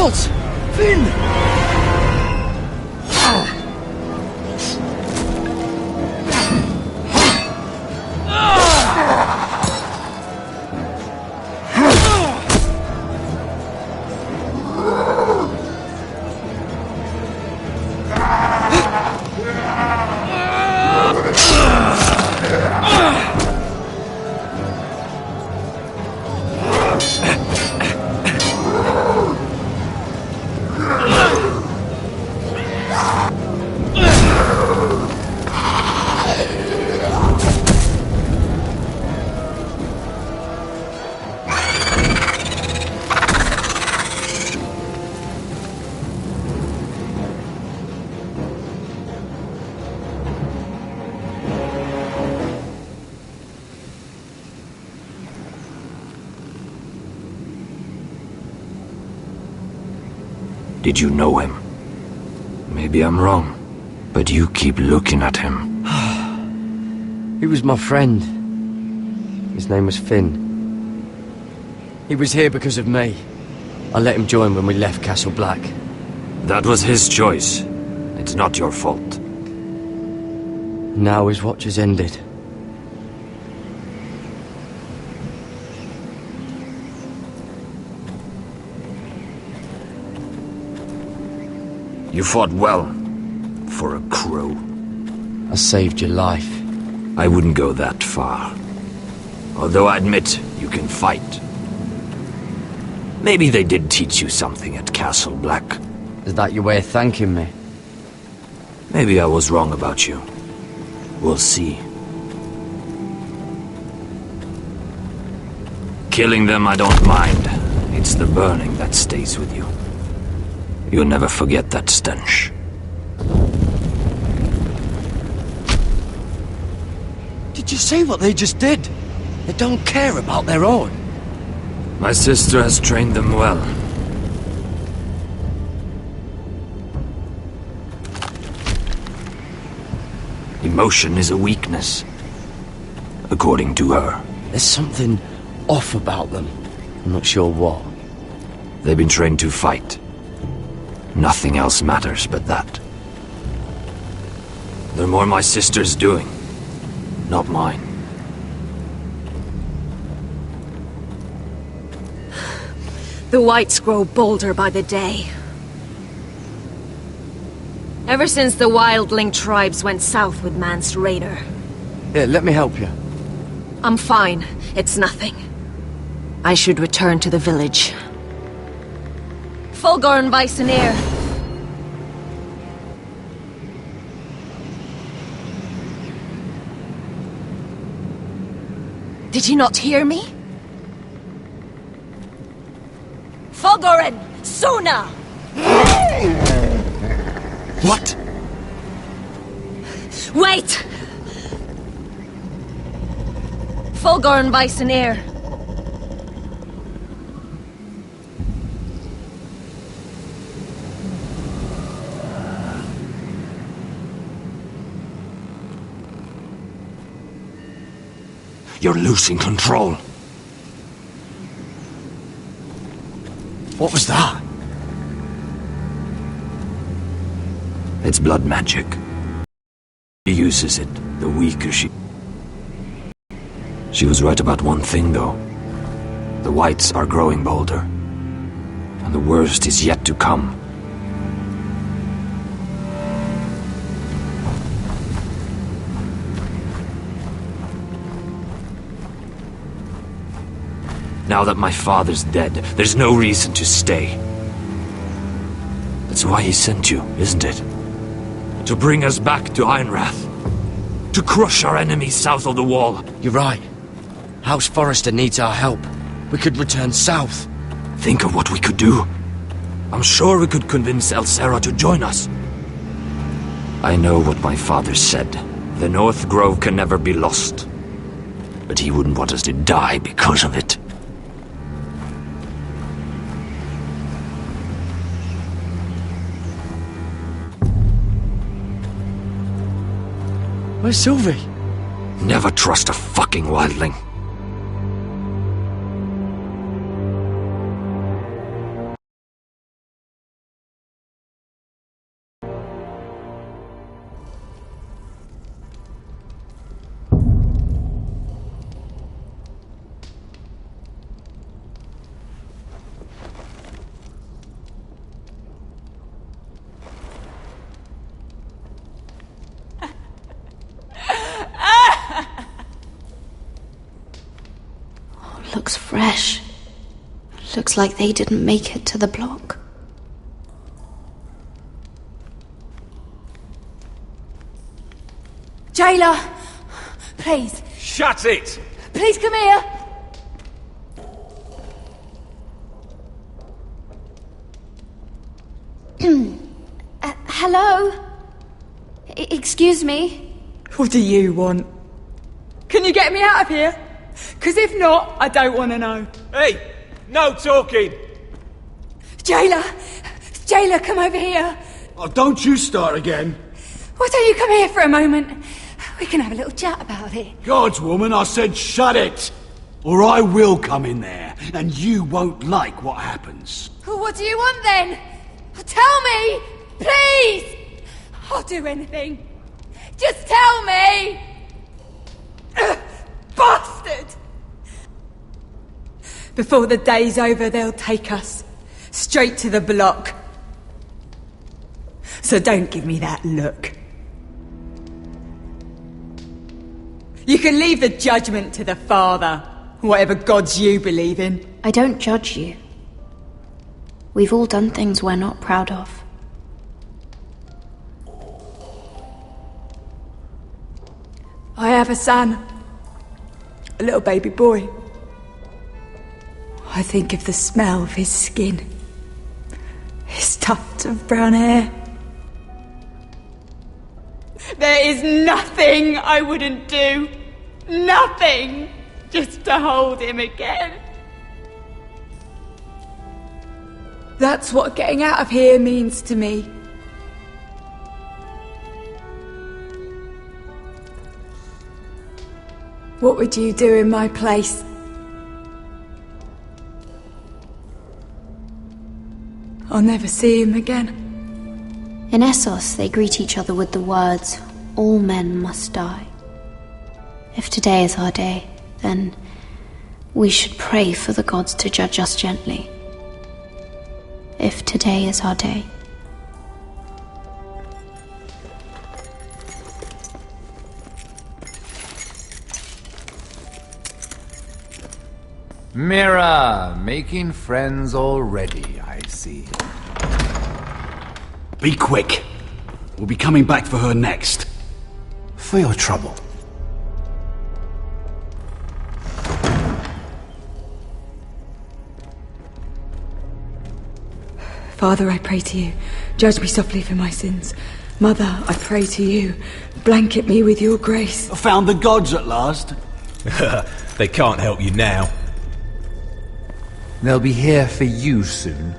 What? Finn! Did you know him? Maybe I'm wrong, but you keep looking at him. He was my friend. His name was Finn. He was here because of me. I let him join when we left Castle Black. That was his choice. It's not your fault. Now his watch has ended. You fought well, for a crow. I saved your life. I wouldn't go that far. Although I admit, you can fight. Maybe they did teach you something at Castle Black. Is that your way of thanking me? Maybe I was wrong about you. We'll see. Killing them I don't mind. It's the burning that stays with you. You'll never forget that stench. Did you see what they just did? They don't care about their own. My sister has trained them well. Emotion is a weakness, according to her. There's something off about them. I'm not sure what. They've been trained to fight. Nothing else matters but that. They're more my sister's doing, not mine. The Whites grow bolder by the day. Ever since the wildling tribes went south with Mance Raider. Here, let me help you. I'm fine. It's nothing. I should return to the village. Fulgor and Vyseneer. Did you not hear me? Fulgorin! Suna! What? Wait! Fulgor and Vyseneer. You're losing control. What was that? It's blood magic. She uses it, the weaker she... She was right about one thing, though. The Whites are growing bolder. And the worst is yet to come. Now that my father's dead, there's no reason to stay. That's why he sent you, isn't it? To bring us back to Ironrath. To crush our enemies south of the wall. You're right. House Forrester needs our help. We could return south. Think of what we could do. I'm sure we could convince Elsera to join us. I know what my father said. The North Grove can never be lost. But he wouldn't want us to die because of it. Where's Sylvie? Never trust a fucking wildling. looks fresh. Looks like they didn't make it to the block. Jailer! Please. Shut it! Please come here! Hello? Excuse me? What do you want? Can you get me out of here? Because if not, I don't want to know. Hey! No talking! Jailer! Jailer, come over here! Oh, don't you start again. Why don't you come here for a moment? We can have a little chat about it. God's woman, I said shut it! Or I will come in there, and you won't like what happens. Well, what do you want then? Tell me! Please! I'll do anything. Just tell me! Bastard! Before the day's over, they'll take us straight to the block. So don't give me that look. You can leave the judgment to the Father, whatever gods you believe in. I don't judge you. We've all done things we're not proud of. I have a son. A little baby boy. I think of the smell of his skin. His tuft of brown hair. There is nothing I wouldn't do. Nothing! Just to hold him again. That's what getting out of here means to me. What would you do in my place? I'll never see him again. In Essos, they greet each other with the words, "All men must die." If today is our day, then we should pray for the gods to judge us gently. If today is our day. Mira, making friends already, I see. Be quick. We'll be coming back for her next. For your trouble. Father, I pray to you, judge me softly for my sins. Mother, I pray to you, blanket me with your grace. I found the gods at last. They can't help you now. They'll be here for you soon.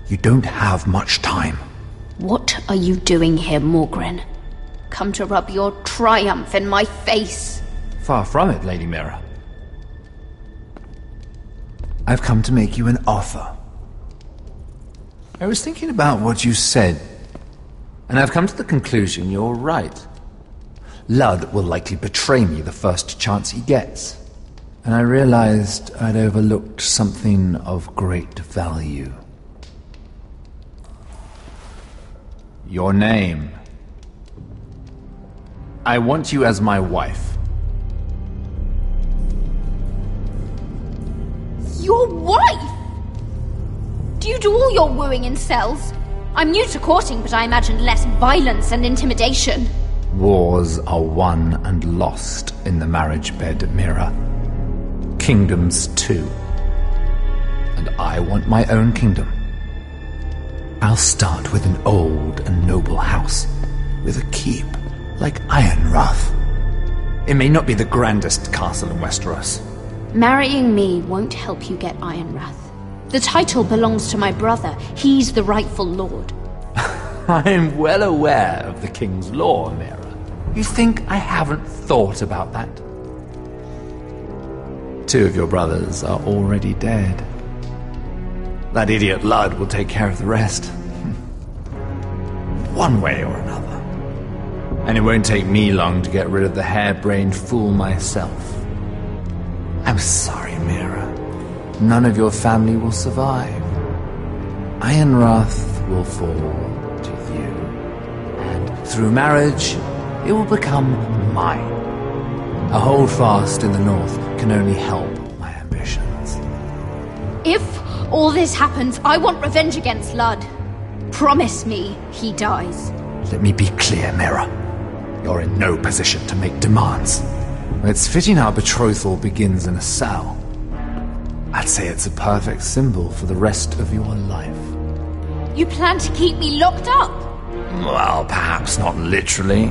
You don't have much time. What are you doing here, Morgren? Come to rub your triumph in my face. Far from it, Lady Mira. I've come to make you an offer. I was thinking about what you said, and I've come to the conclusion you're right. Ludd will likely betray me the first chance he gets, and I realized I'd overlooked something of great value. Your name. I want you as my wife. Your wife? Do you do all your wooing in cells? I'm new to courting, but I imagined less violence and intimidation. Wars are won and lost in the marriage bed, Mira. Kingdoms too. And I want my own kingdom. I'll start with an old and noble house, with a keep, like Ironrath. It may not be the grandest castle in Westeros. Marrying me won't help you get Ironrath. The title belongs to my brother. He's the rightful lord. I'm well aware of the king's law, Mira. You think I haven't thought about that? 2 of your brothers are already dead. That idiot Ludd will take care of the rest. One way or another. And it won't take me long to get rid of the harebrained fool myself. I'm sorry, Mira. None of your family will survive. Ironrath will fall to you. And through marriage, it will become mine. A holdfast in the north can only help my ambitions. If all this happens, I want revenge against Ludd. Promise me he dies. Let me be clear, Mira. You're in no position to make demands. It's fitting our betrothal begins in a cell. I'd say it's a perfect symbol for the rest of your life. You plan to keep me locked up? Well, perhaps not literally.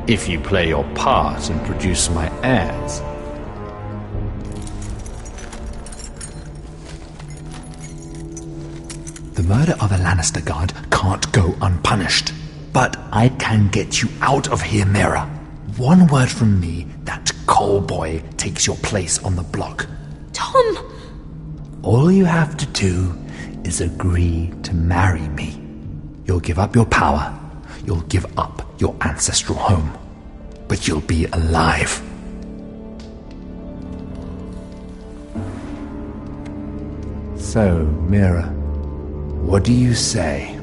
If you play your part and produce my heirs. The murder of a Lannister guard can't go unpunished. But I can get you out of here, Mira. One word from me, that coal boy takes your place on the block. Tom! All you have to do is agree to marry me. You'll give up your power. You'll give up your ancestral home. But you'll be alive. So, Mira, what do you say?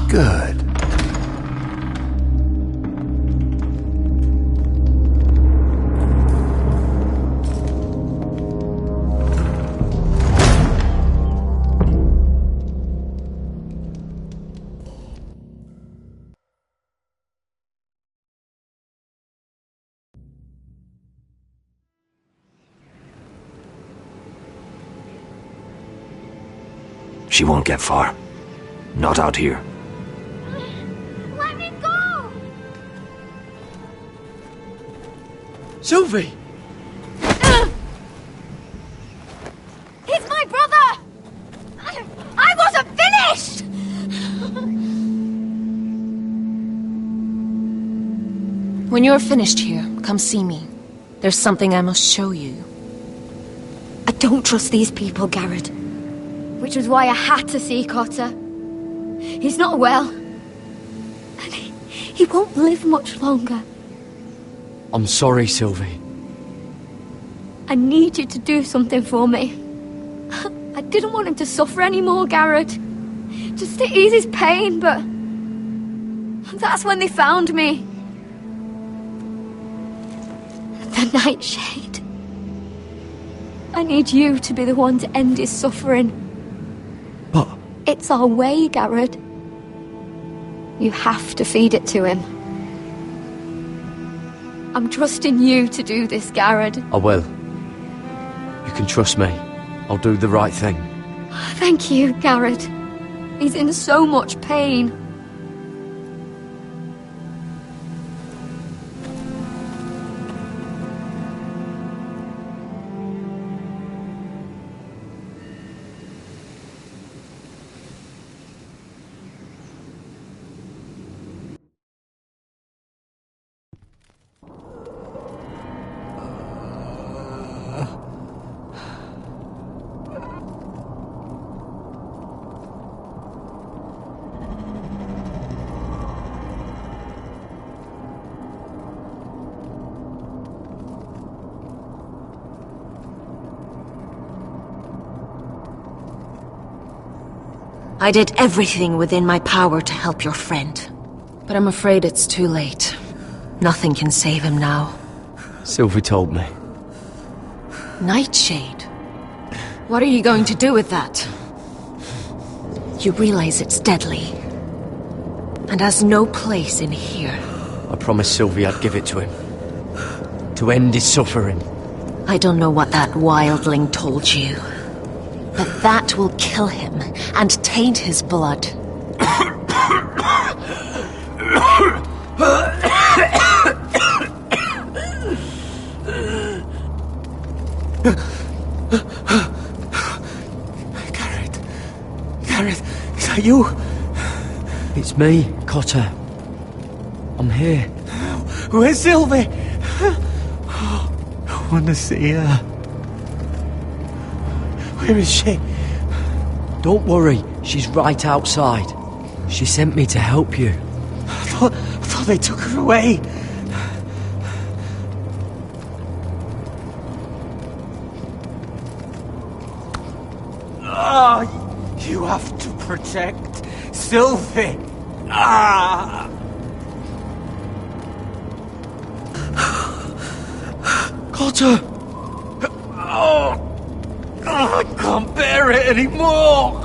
Good. She won't get far. Not out here. Let me go! Sylvie! He's my brother! I wasn't finished! When you're finished here, come see me. There's something I must show you. I don't trust these people, Garrett. Which was why I had to see Cotter. He's not well. And he won't live much longer. I'm sorry, Sylvie. I need you to do something for me. I didn't want him to suffer anymore, Garrett. Just to ease his pain, but... that's when they found me. The Nightshade. I need you to be the one to end his suffering. But... It's our way, Garrett. You have to feed it to him. I'm trusting you to do this, Garrett. I will. You can trust me. I'll do the right thing. Thank you, Garrett. He's in so much pain. I did everything within my power to help your friend. But I'm afraid it's too late. Nothing can save him now. Sylvie told me. Nightshade? What are you going to do with that? You realize it's deadly. And has no place in here. I promised Sylvie I'd give it to him. To end his suffering. I don't know what that wildling told you. But that will kill him and taint his blood. Garrett, is that you? It's me, Cotter. I'm here. Where's Sylvie? I want to see her. Where is she? Don't worry, she's right outside. She sent me to help you. I thought they took her away. You have to protect Sylvie. Ah! Cotter! Oh, I can't bear it anymore!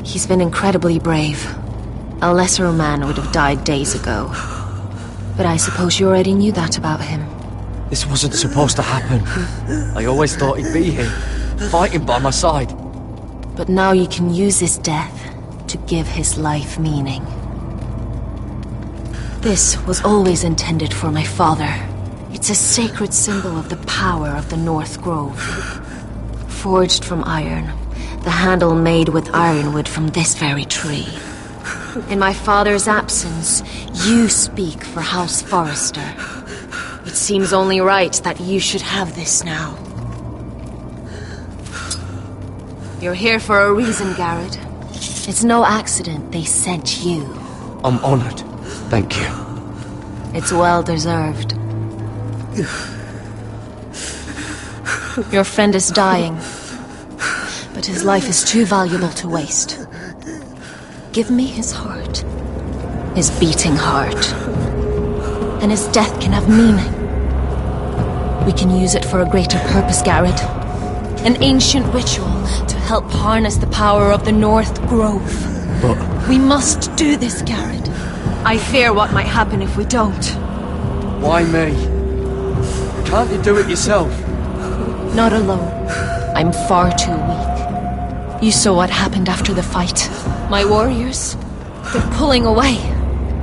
He's been incredibly brave. A lesser man would have died days ago. But I suppose you already knew that about him. This wasn't supposed to happen. I always thought he'd be here, fighting by my side. But now you can use his death to give his life meaning. This was always intended for my father. It's a sacred symbol of the power of the North Grove. Forged from iron, the handle made with ironwood from this very tree. In my father's absence, you speak for House Forrester. It seems only right that you should have this now. You're here for a reason, Garrett. It's no accident they sent you. I'm honored. Thank you. It's well deserved. Your friend is dying, but his life is too valuable to waste. Give me his heart. His beating heart. And his death can have meaning. We can use it for a greater purpose, Garrett. An ancient ritual to help harness the power of the North Grove. But... we must do this, Garrett. I fear what might happen if we don't. Why me? Can't you do it yourself? Not alone. I'm far too weak. You saw what happened after the fight. My warriors, they're pulling away.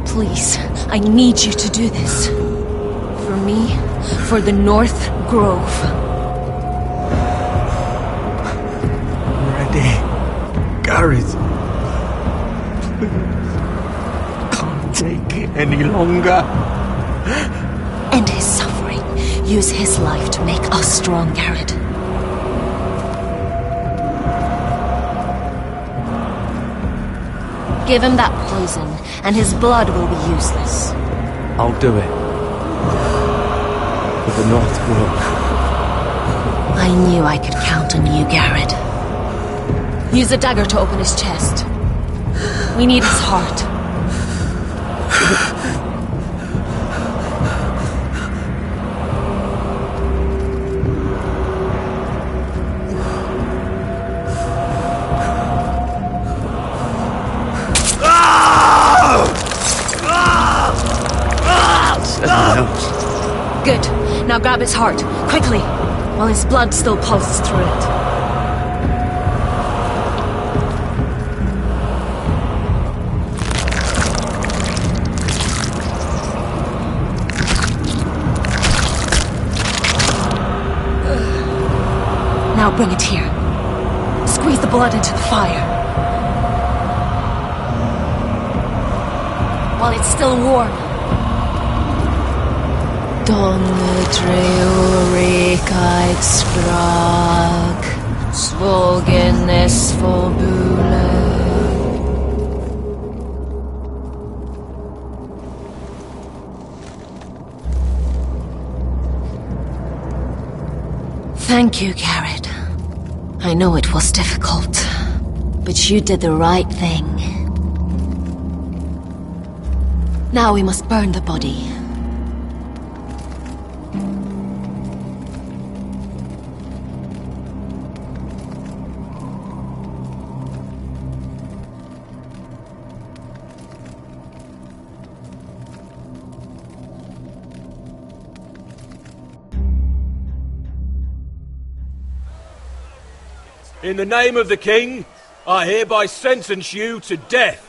Please, I need you to do this. For me, for the North Grove. I'm ready. Garrett. Can't take it any longer. End his suffering. Use his life to make us strong, Garrett. Give him that poison, and his blood will be useless. I'll do it. For the North Grove. I knew I could count on you, Garrett. Use a dagger to open his chest. We need his heart. Good. Now grab his heart, quickly, while his blood still pulses through it. Now bring it here. Squeeze the blood into the fire. While it's still warm. Donne treurigheid sprak, svogenes fobule. Thank you, Garrett. I know it was difficult, but you did the right thing. Now we must burn the body. In the name of the king, I hereby sentence you to death.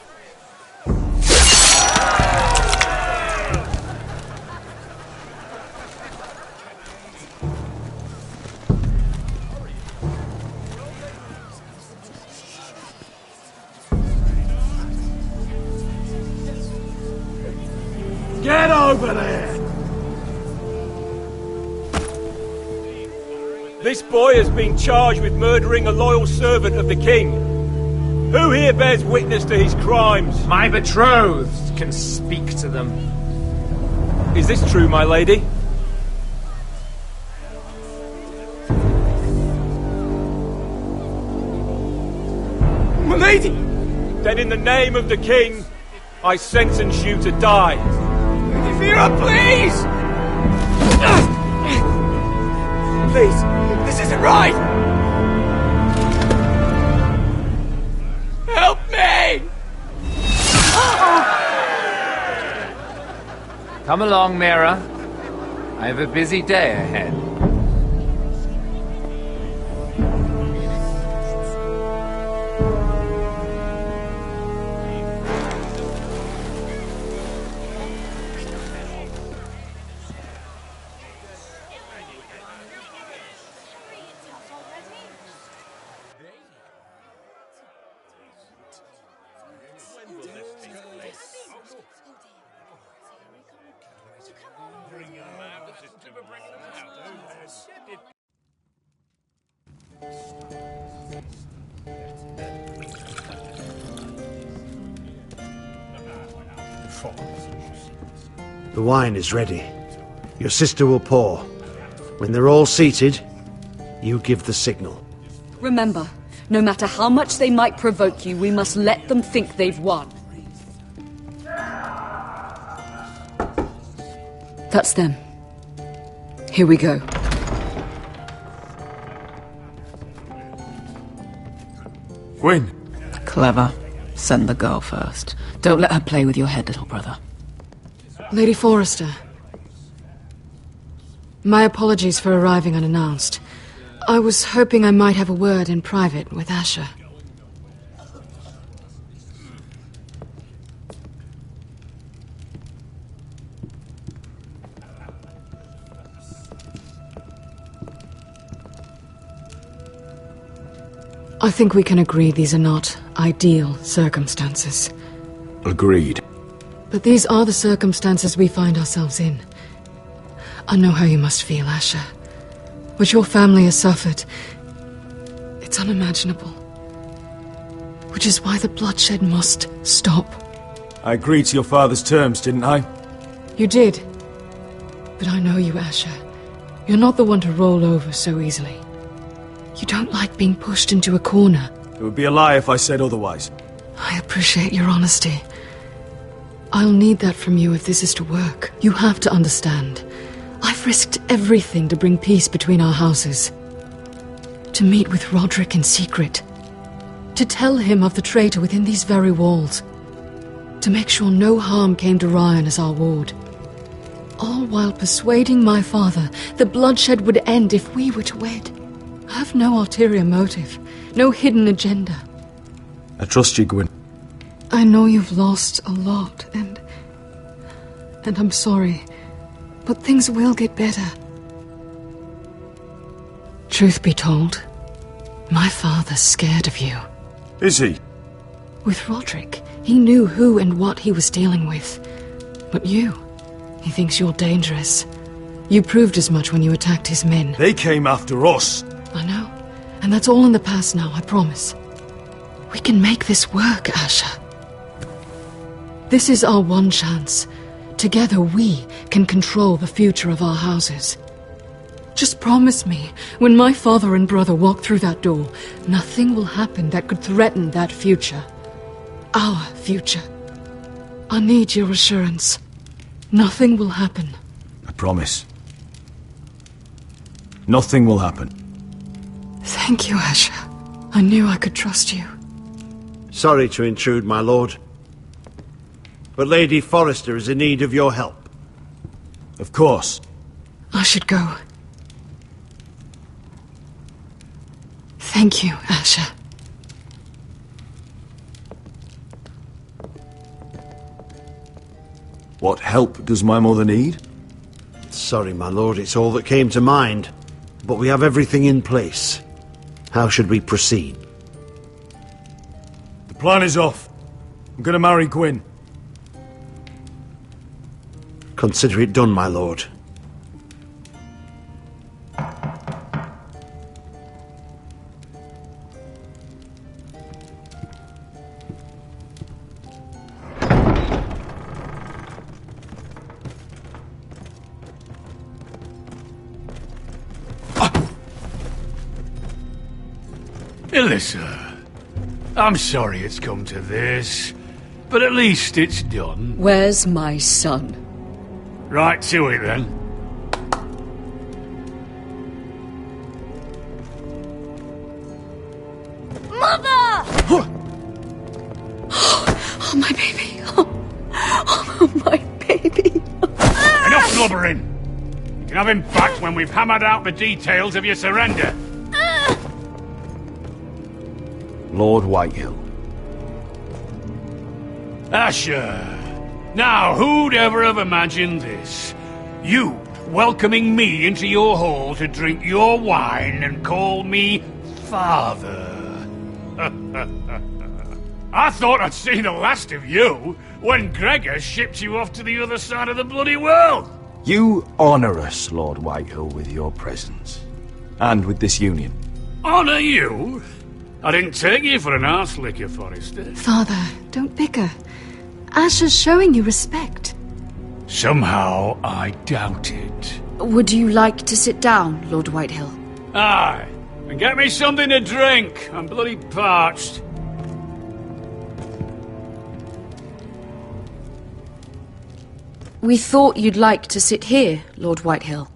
Get over there! This boy has been charged with murdering a loyal servant of the king. Who here bears witness to his crimes? My betrothed can speak to them. Is this true, my lady? Then in the name of the king, I sentence you to die. Vera, please! Please, this isn't right! Help me! Come along, Mira. I have a busy day ahead. The wine is ready. Your sister will pour. When they're all seated, you give the signal. Remember, no matter how much they might provoke you, we must let them think they've won. That's them. Here we go. Gwyn. Clever. Send the girl first. Don't let her play with your head, little brother. Lady Forrester. My apologies for arriving unannounced. I was hoping I might have a word in private with Asher. I think we can agree these are not ideal circumstances. Agreed. But these are the circumstances we find ourselves in. I know how you must feel, Asher. What your family has suffered, it's unimaginable. Which is why the bloodshed must stop. I agreed to your father's terms, didn't I? You did. But I know you, Asher. You're not the one to roll over so easily. You don't like being pushed into a corner. It would be a lie if I said otherwise. I appreciate your honesty. I'll need that from you if this is to work. You have to understand. I've risked everything to bring peace between our houses. To meet with Roderick in secret. To tell him of the traitor within these very walls. To make sure no harm came to Ryan as our ward. All while persuading my father the bloodshed would end if we were to wed. I have no ulterior motive, no hidden agenda. I trust you, Gwyn. I know you've lost a lot, and I'm sorry, but things will get better. Truth be told, my father's scared of you. Is he? With Roderick, he knew who and what he was dealing with. But you, he thinks you're dangerous. You proved as much when you attacked his men. They came after us. I know, and that's all in the past now, I promise. We can make this work, Asher. This is our one chance. Together we can control the future of our houses. Just promise me, when my father and brother walk through that door, nothing will happen that could threaten that future. Our future. I need your assurance. Nothing will happen. I promise. Nothing will happen. Thank you, Asher. I knew I could trust you. Sorry to intrude, my lord. But Lady Forrester is in need of your help. Of course. I should go. Thank you, Asher. What help does my mother need? Sorry, my lord, it's all that came to mind. But we have everything in place. How should we proceed? The plan is off. I'm gonna marry Gwyn. Consider it done, my lord. Elissa, I'm sorry it's come to this, but at least it's done. Where's my son? Right to it, then. Mother! Oh, my baby. Oh, my baby. Enough blubbering! You can have him back when we've hammered out the details of your surrender. Lord Whitehill. Asher! Now, who'd ever have imagined this? You welcoming me into your hall to drink your wine and call me father. I thought I'd seen the last of you when Gregor shipped you off to the other side of the bloody world. You honour us, Lord Whitehill, with your presence. And with this union. Honour you? I didn't take you for an arse-licker, Forrester. Father, don't bicker. Asher's showing you respect. Somehow I doubt it. Would you like to sit down, Lord Whitehill? Aye, and get me something to drink. I'm bloody parched. We thought you'd like to sit here, Lord Whitehill.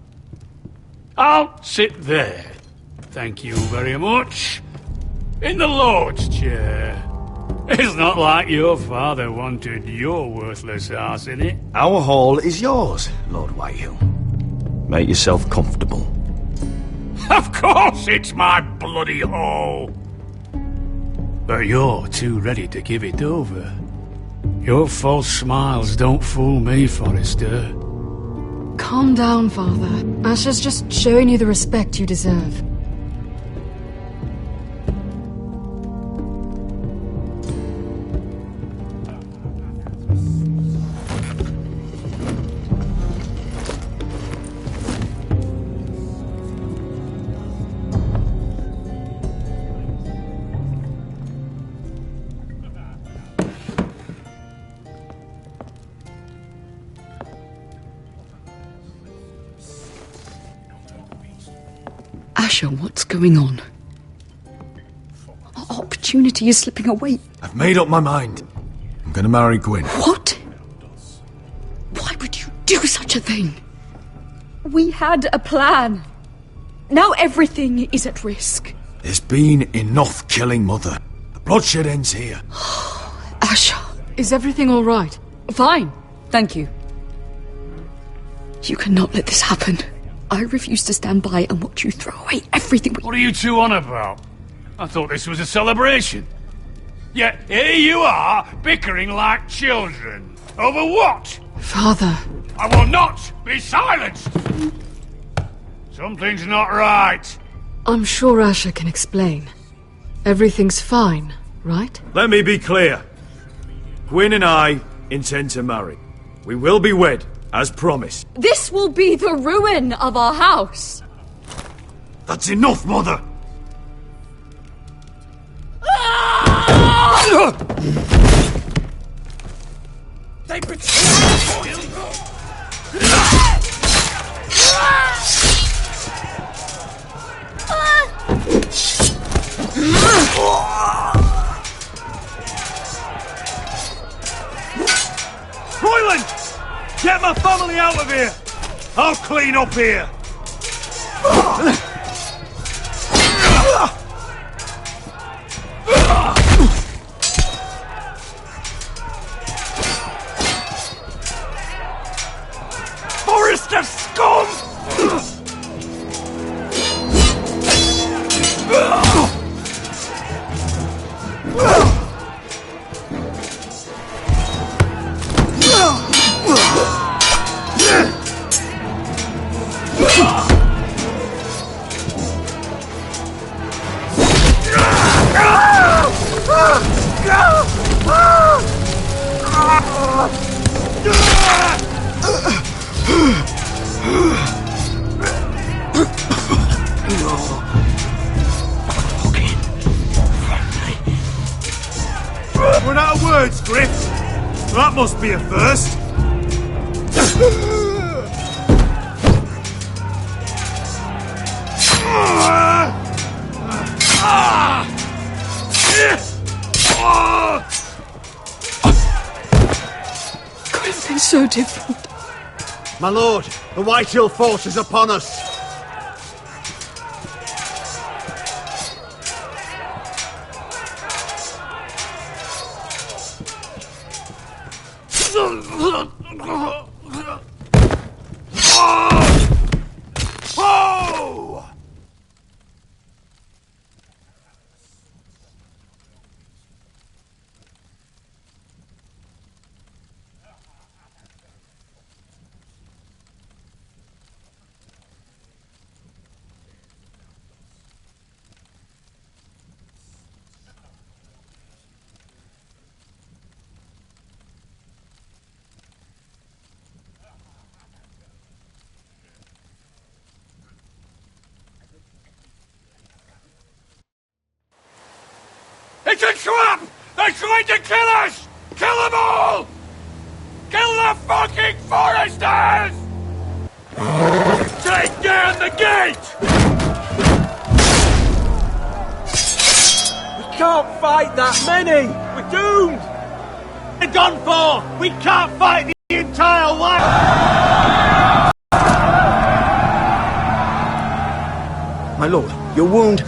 I'll sit there. Thank you very much. In the Lord's chair. It's not like your father wanted your worthless arse in it. Our hall is yours, Lord Whitehill. Make yourself comfortable. Of course it's my bloody hall. But you're too ready to give it over. Your false smiles don't fool me, Forrester. Calm down, Father. Asher's just showing you the respect you deserve. Asher, what's going on? Our opportunity is slipping away. I've made up my mind. I'm gonna marry Gwyn. What? Why would you do such a thing? We had a plan. Now everything is at risk. There's been enough killing, Mother. The bloodshed ends here. Asher, is everything all right? Fine, thank you. You cannot let this happen. I refuse to stand by and watch you throw away everything we... What are you two on about? I thought this was a celebration. Yet here you are, bickering like children. Over what? Father. I will not be silenced! Something's not right. I'm sure Asher can explain. Everything's fine, right? Let me be clear. Gwyn and I intend to marry. We will be wed, as promised. This will be the ruin of our house. That's enough, Mother! They betrayed Royland! Get my family out of here! I'll clean up here! Forrester scum! Run out of words, Griff. That must be a first. captive? My lord, the Whitehill force is upon us. It's a trap! They're trying to kill us! Kill them all! Kill the fucking foresters! Take down the gate! We can't fight that many! We're doomed! They're done for! We can't fight the entire way! My lord, your wound...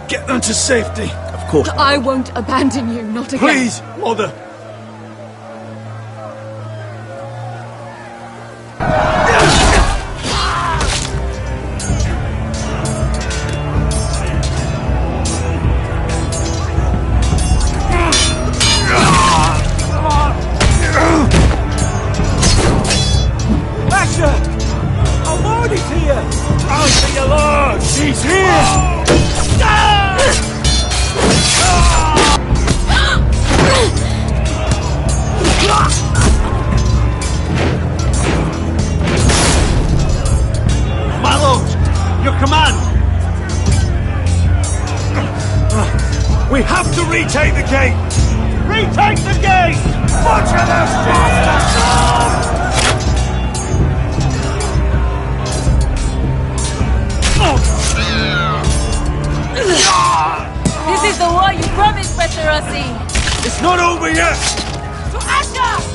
Get them to safety. Of course. I won't abandon you, not again. Please, Mother. Asher! Our lord is here! I'll see your lord! He's here! My lord, your command! We have to retake the gate! Retake the gate! Butcher those bastards! This is the war you promised, Westerosi! It's not over yet! To Asher!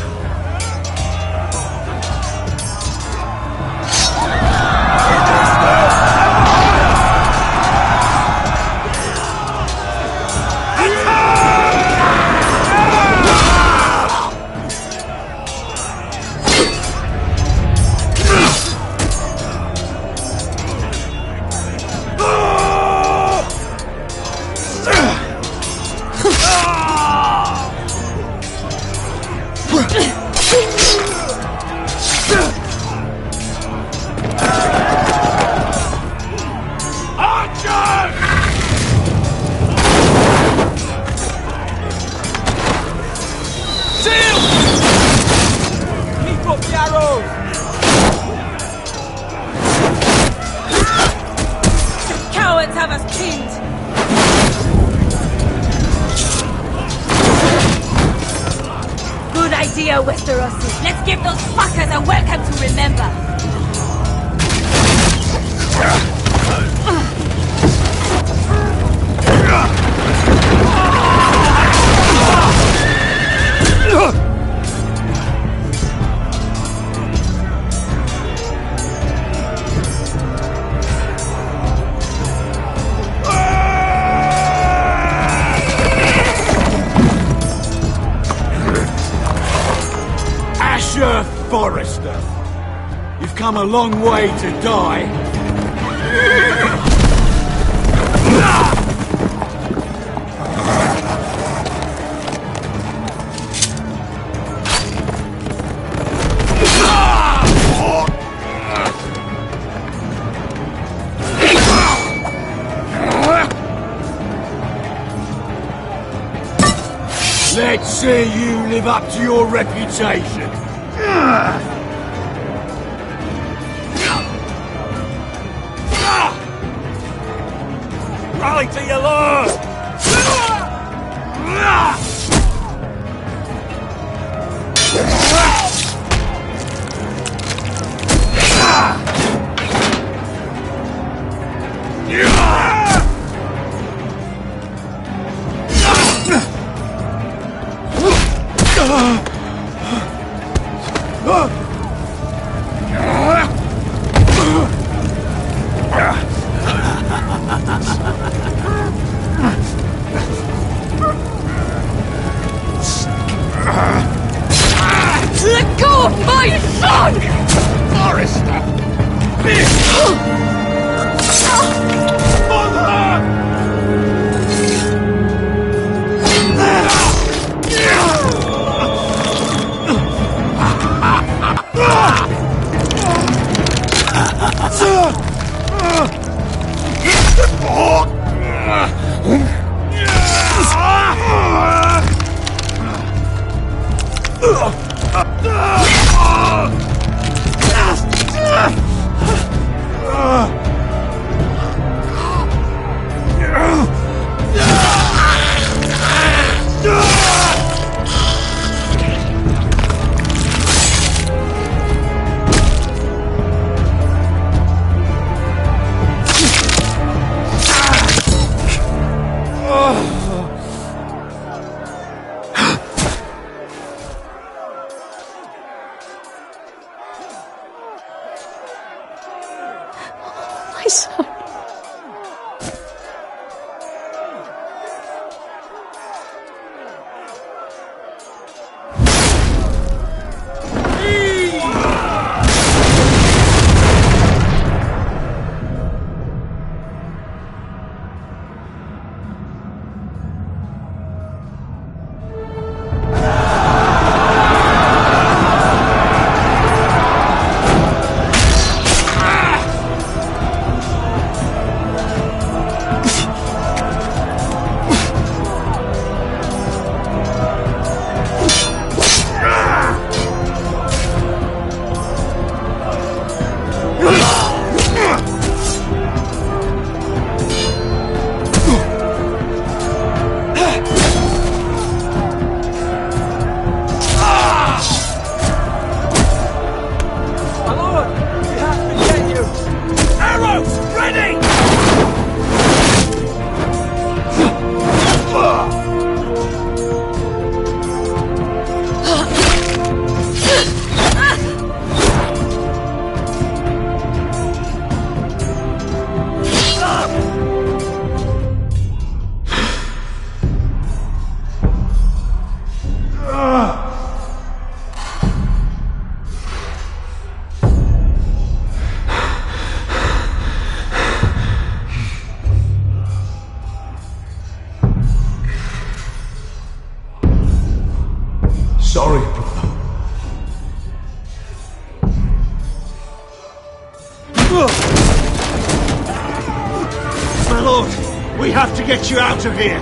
Westerosi. Let's give those fuckers a welcome to remember. Forrester, you've come a long way to die. Let's see you live up to your reputation. Rally to your lord! My son. Sorry, brother. My lord, we have to get you out of here.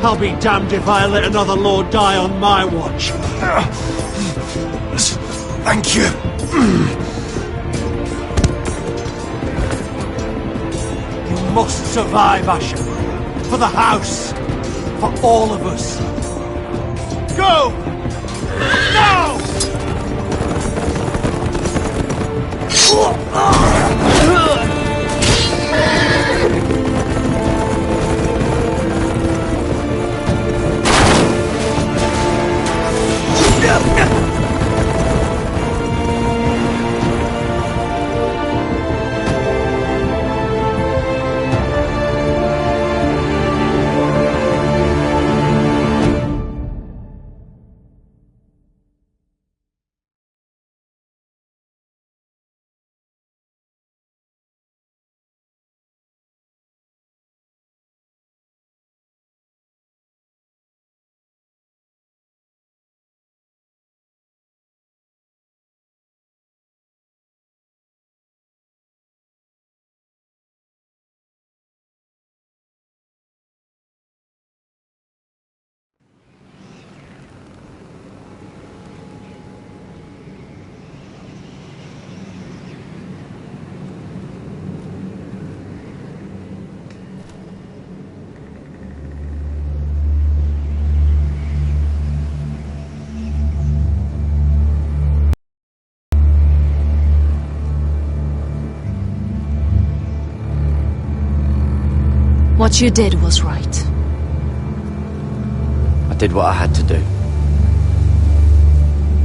I'll be damned if I let another lord die on my watch. Thank you. You must survive, Asher. For the house. For all of us. Go! Now! What you did was right. I did what I had to do.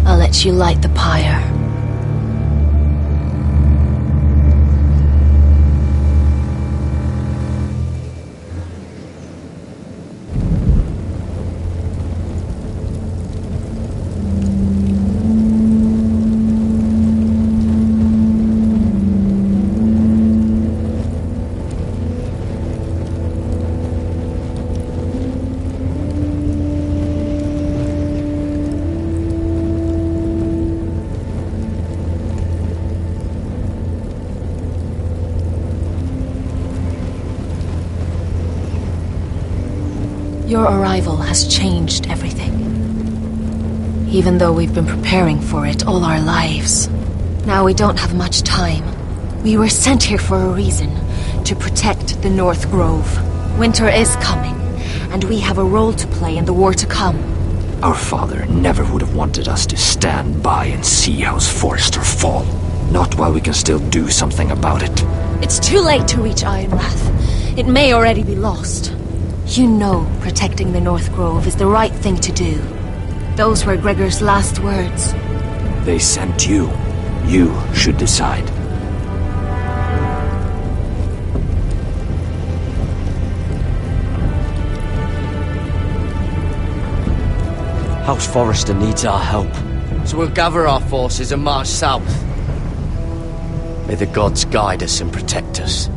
I'll let you light the pyre. Your arrival has changed everything. even though we've been preparing for it all our lives. Now we don't have much time. We were sent here for a reason, to protect the North Grove. Winter is coming, and we have a role to play in the war to come. Our father never would have wanted us to stand by and see House Forrester fall. Not while we can still do something about it. It's too late to reach Ironrath. It may already be lost. You know protecting the North Grove is the right thing to do. Those were Gregor's last words. They sent you. You should decide. House Forrester needs our help, so we'll gather our forces and march south. May the gods guide us and protect us.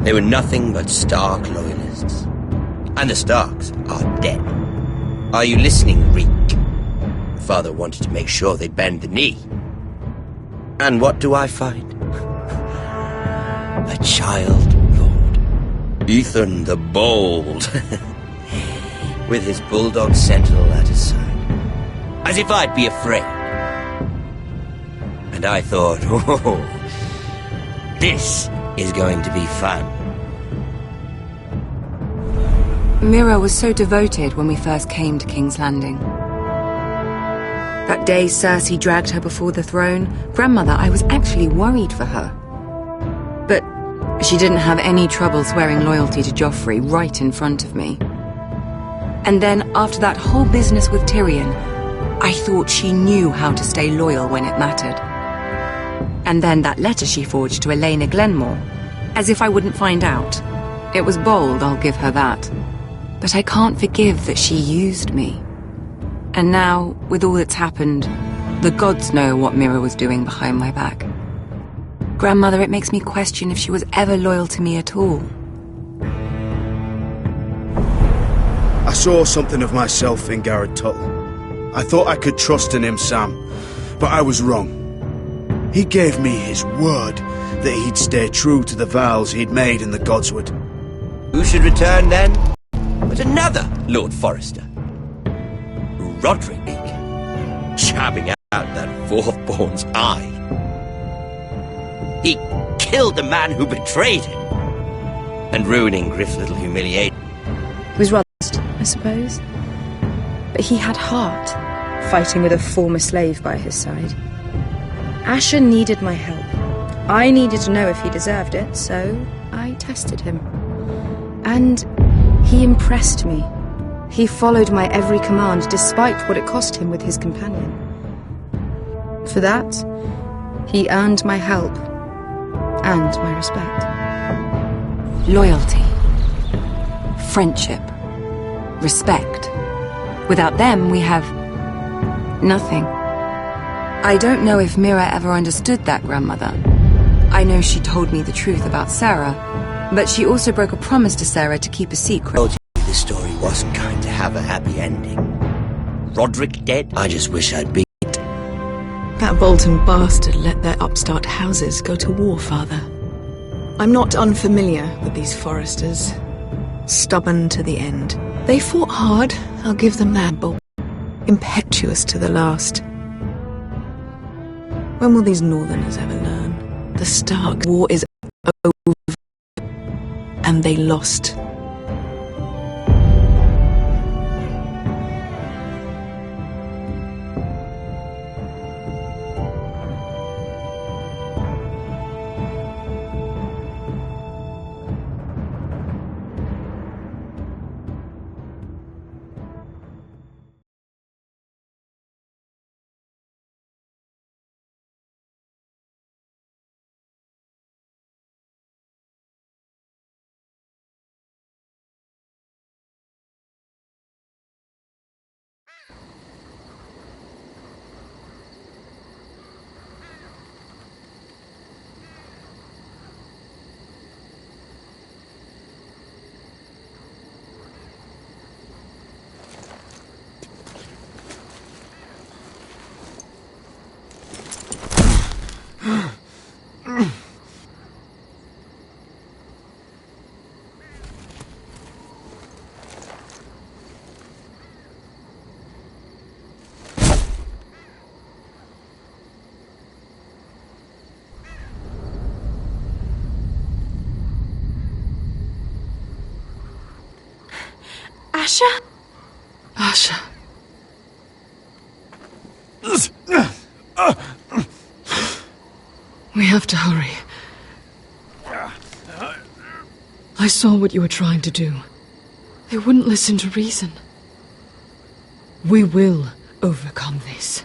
They were nothing but Stark loyalists. And the Starks are dead. Are you listening, Reek? Father wanted to make sure they bend the knee. And what do I find? A child lord. Ethan the Bold. With his bulldog sentinel at his side. As if I'd be afraid. And I thought, oh, this is going to be fun. Mira was so devoted when we first came to King's Landing. That day Cersei dragged her before the throne, Grandmother, I was actually worried for her. But she didn't have any trouble swearing loyalty to Joffrey right in front of me. And then, after that whole business with Tyrion, I thought she knew how to stay loyal when it mattered. And then that letter she forged to Elena Glenmore, as if I wouldn't find out. It was bold, I'll give her that. But I can't forgive that she used me. And now, with all that's happened, the gods know what Mira was doing behind my back. Grandmother, it makes me question if she was ever loyal to me at all. I saw something of myself in Garrett Tuttle. I thought I could trust in him, Sam, but I was wrong. He gave me his word that he'd stay true to the vows he'd made in the Godswood. Who should return then? But another Lord Forrester. Roderick, jabbing out that fourth-born's eye. He killed the man who betrayed him, and ruining Griff's little humiliation. He was rather, I suppose. But he had heart, fighting with a former slave by his side. Asher needed my help. I needed to know if he deserved it, so I tested him. And he impressed me. He followed my every command, despite what it cost him with his companion. For that, he earned my help and my respect. Loyalty, friendship, respect. Without them, we have nothing. I don't know if Mira ever understood that, Grandmother. I know she told me the truth about Sarah, but she also broke a promise to Sarah to keep a secret. I told you this wasn't going to have a happy ending. Roderick dead? I just wish I'd beat it. That Bolton bastard let their upstart houses go to war, Father. I'm not unfamiliar with these Foresters. Stubborn to the end. They fought hard, I'll give them that, but impetuous to the last. When will these Northerners ever learn? The Stark war is over, and they lost. Asher? Asher. We have to hurry. I saw what you were trying to do. They wouldn't listen to reason. We will overcome this.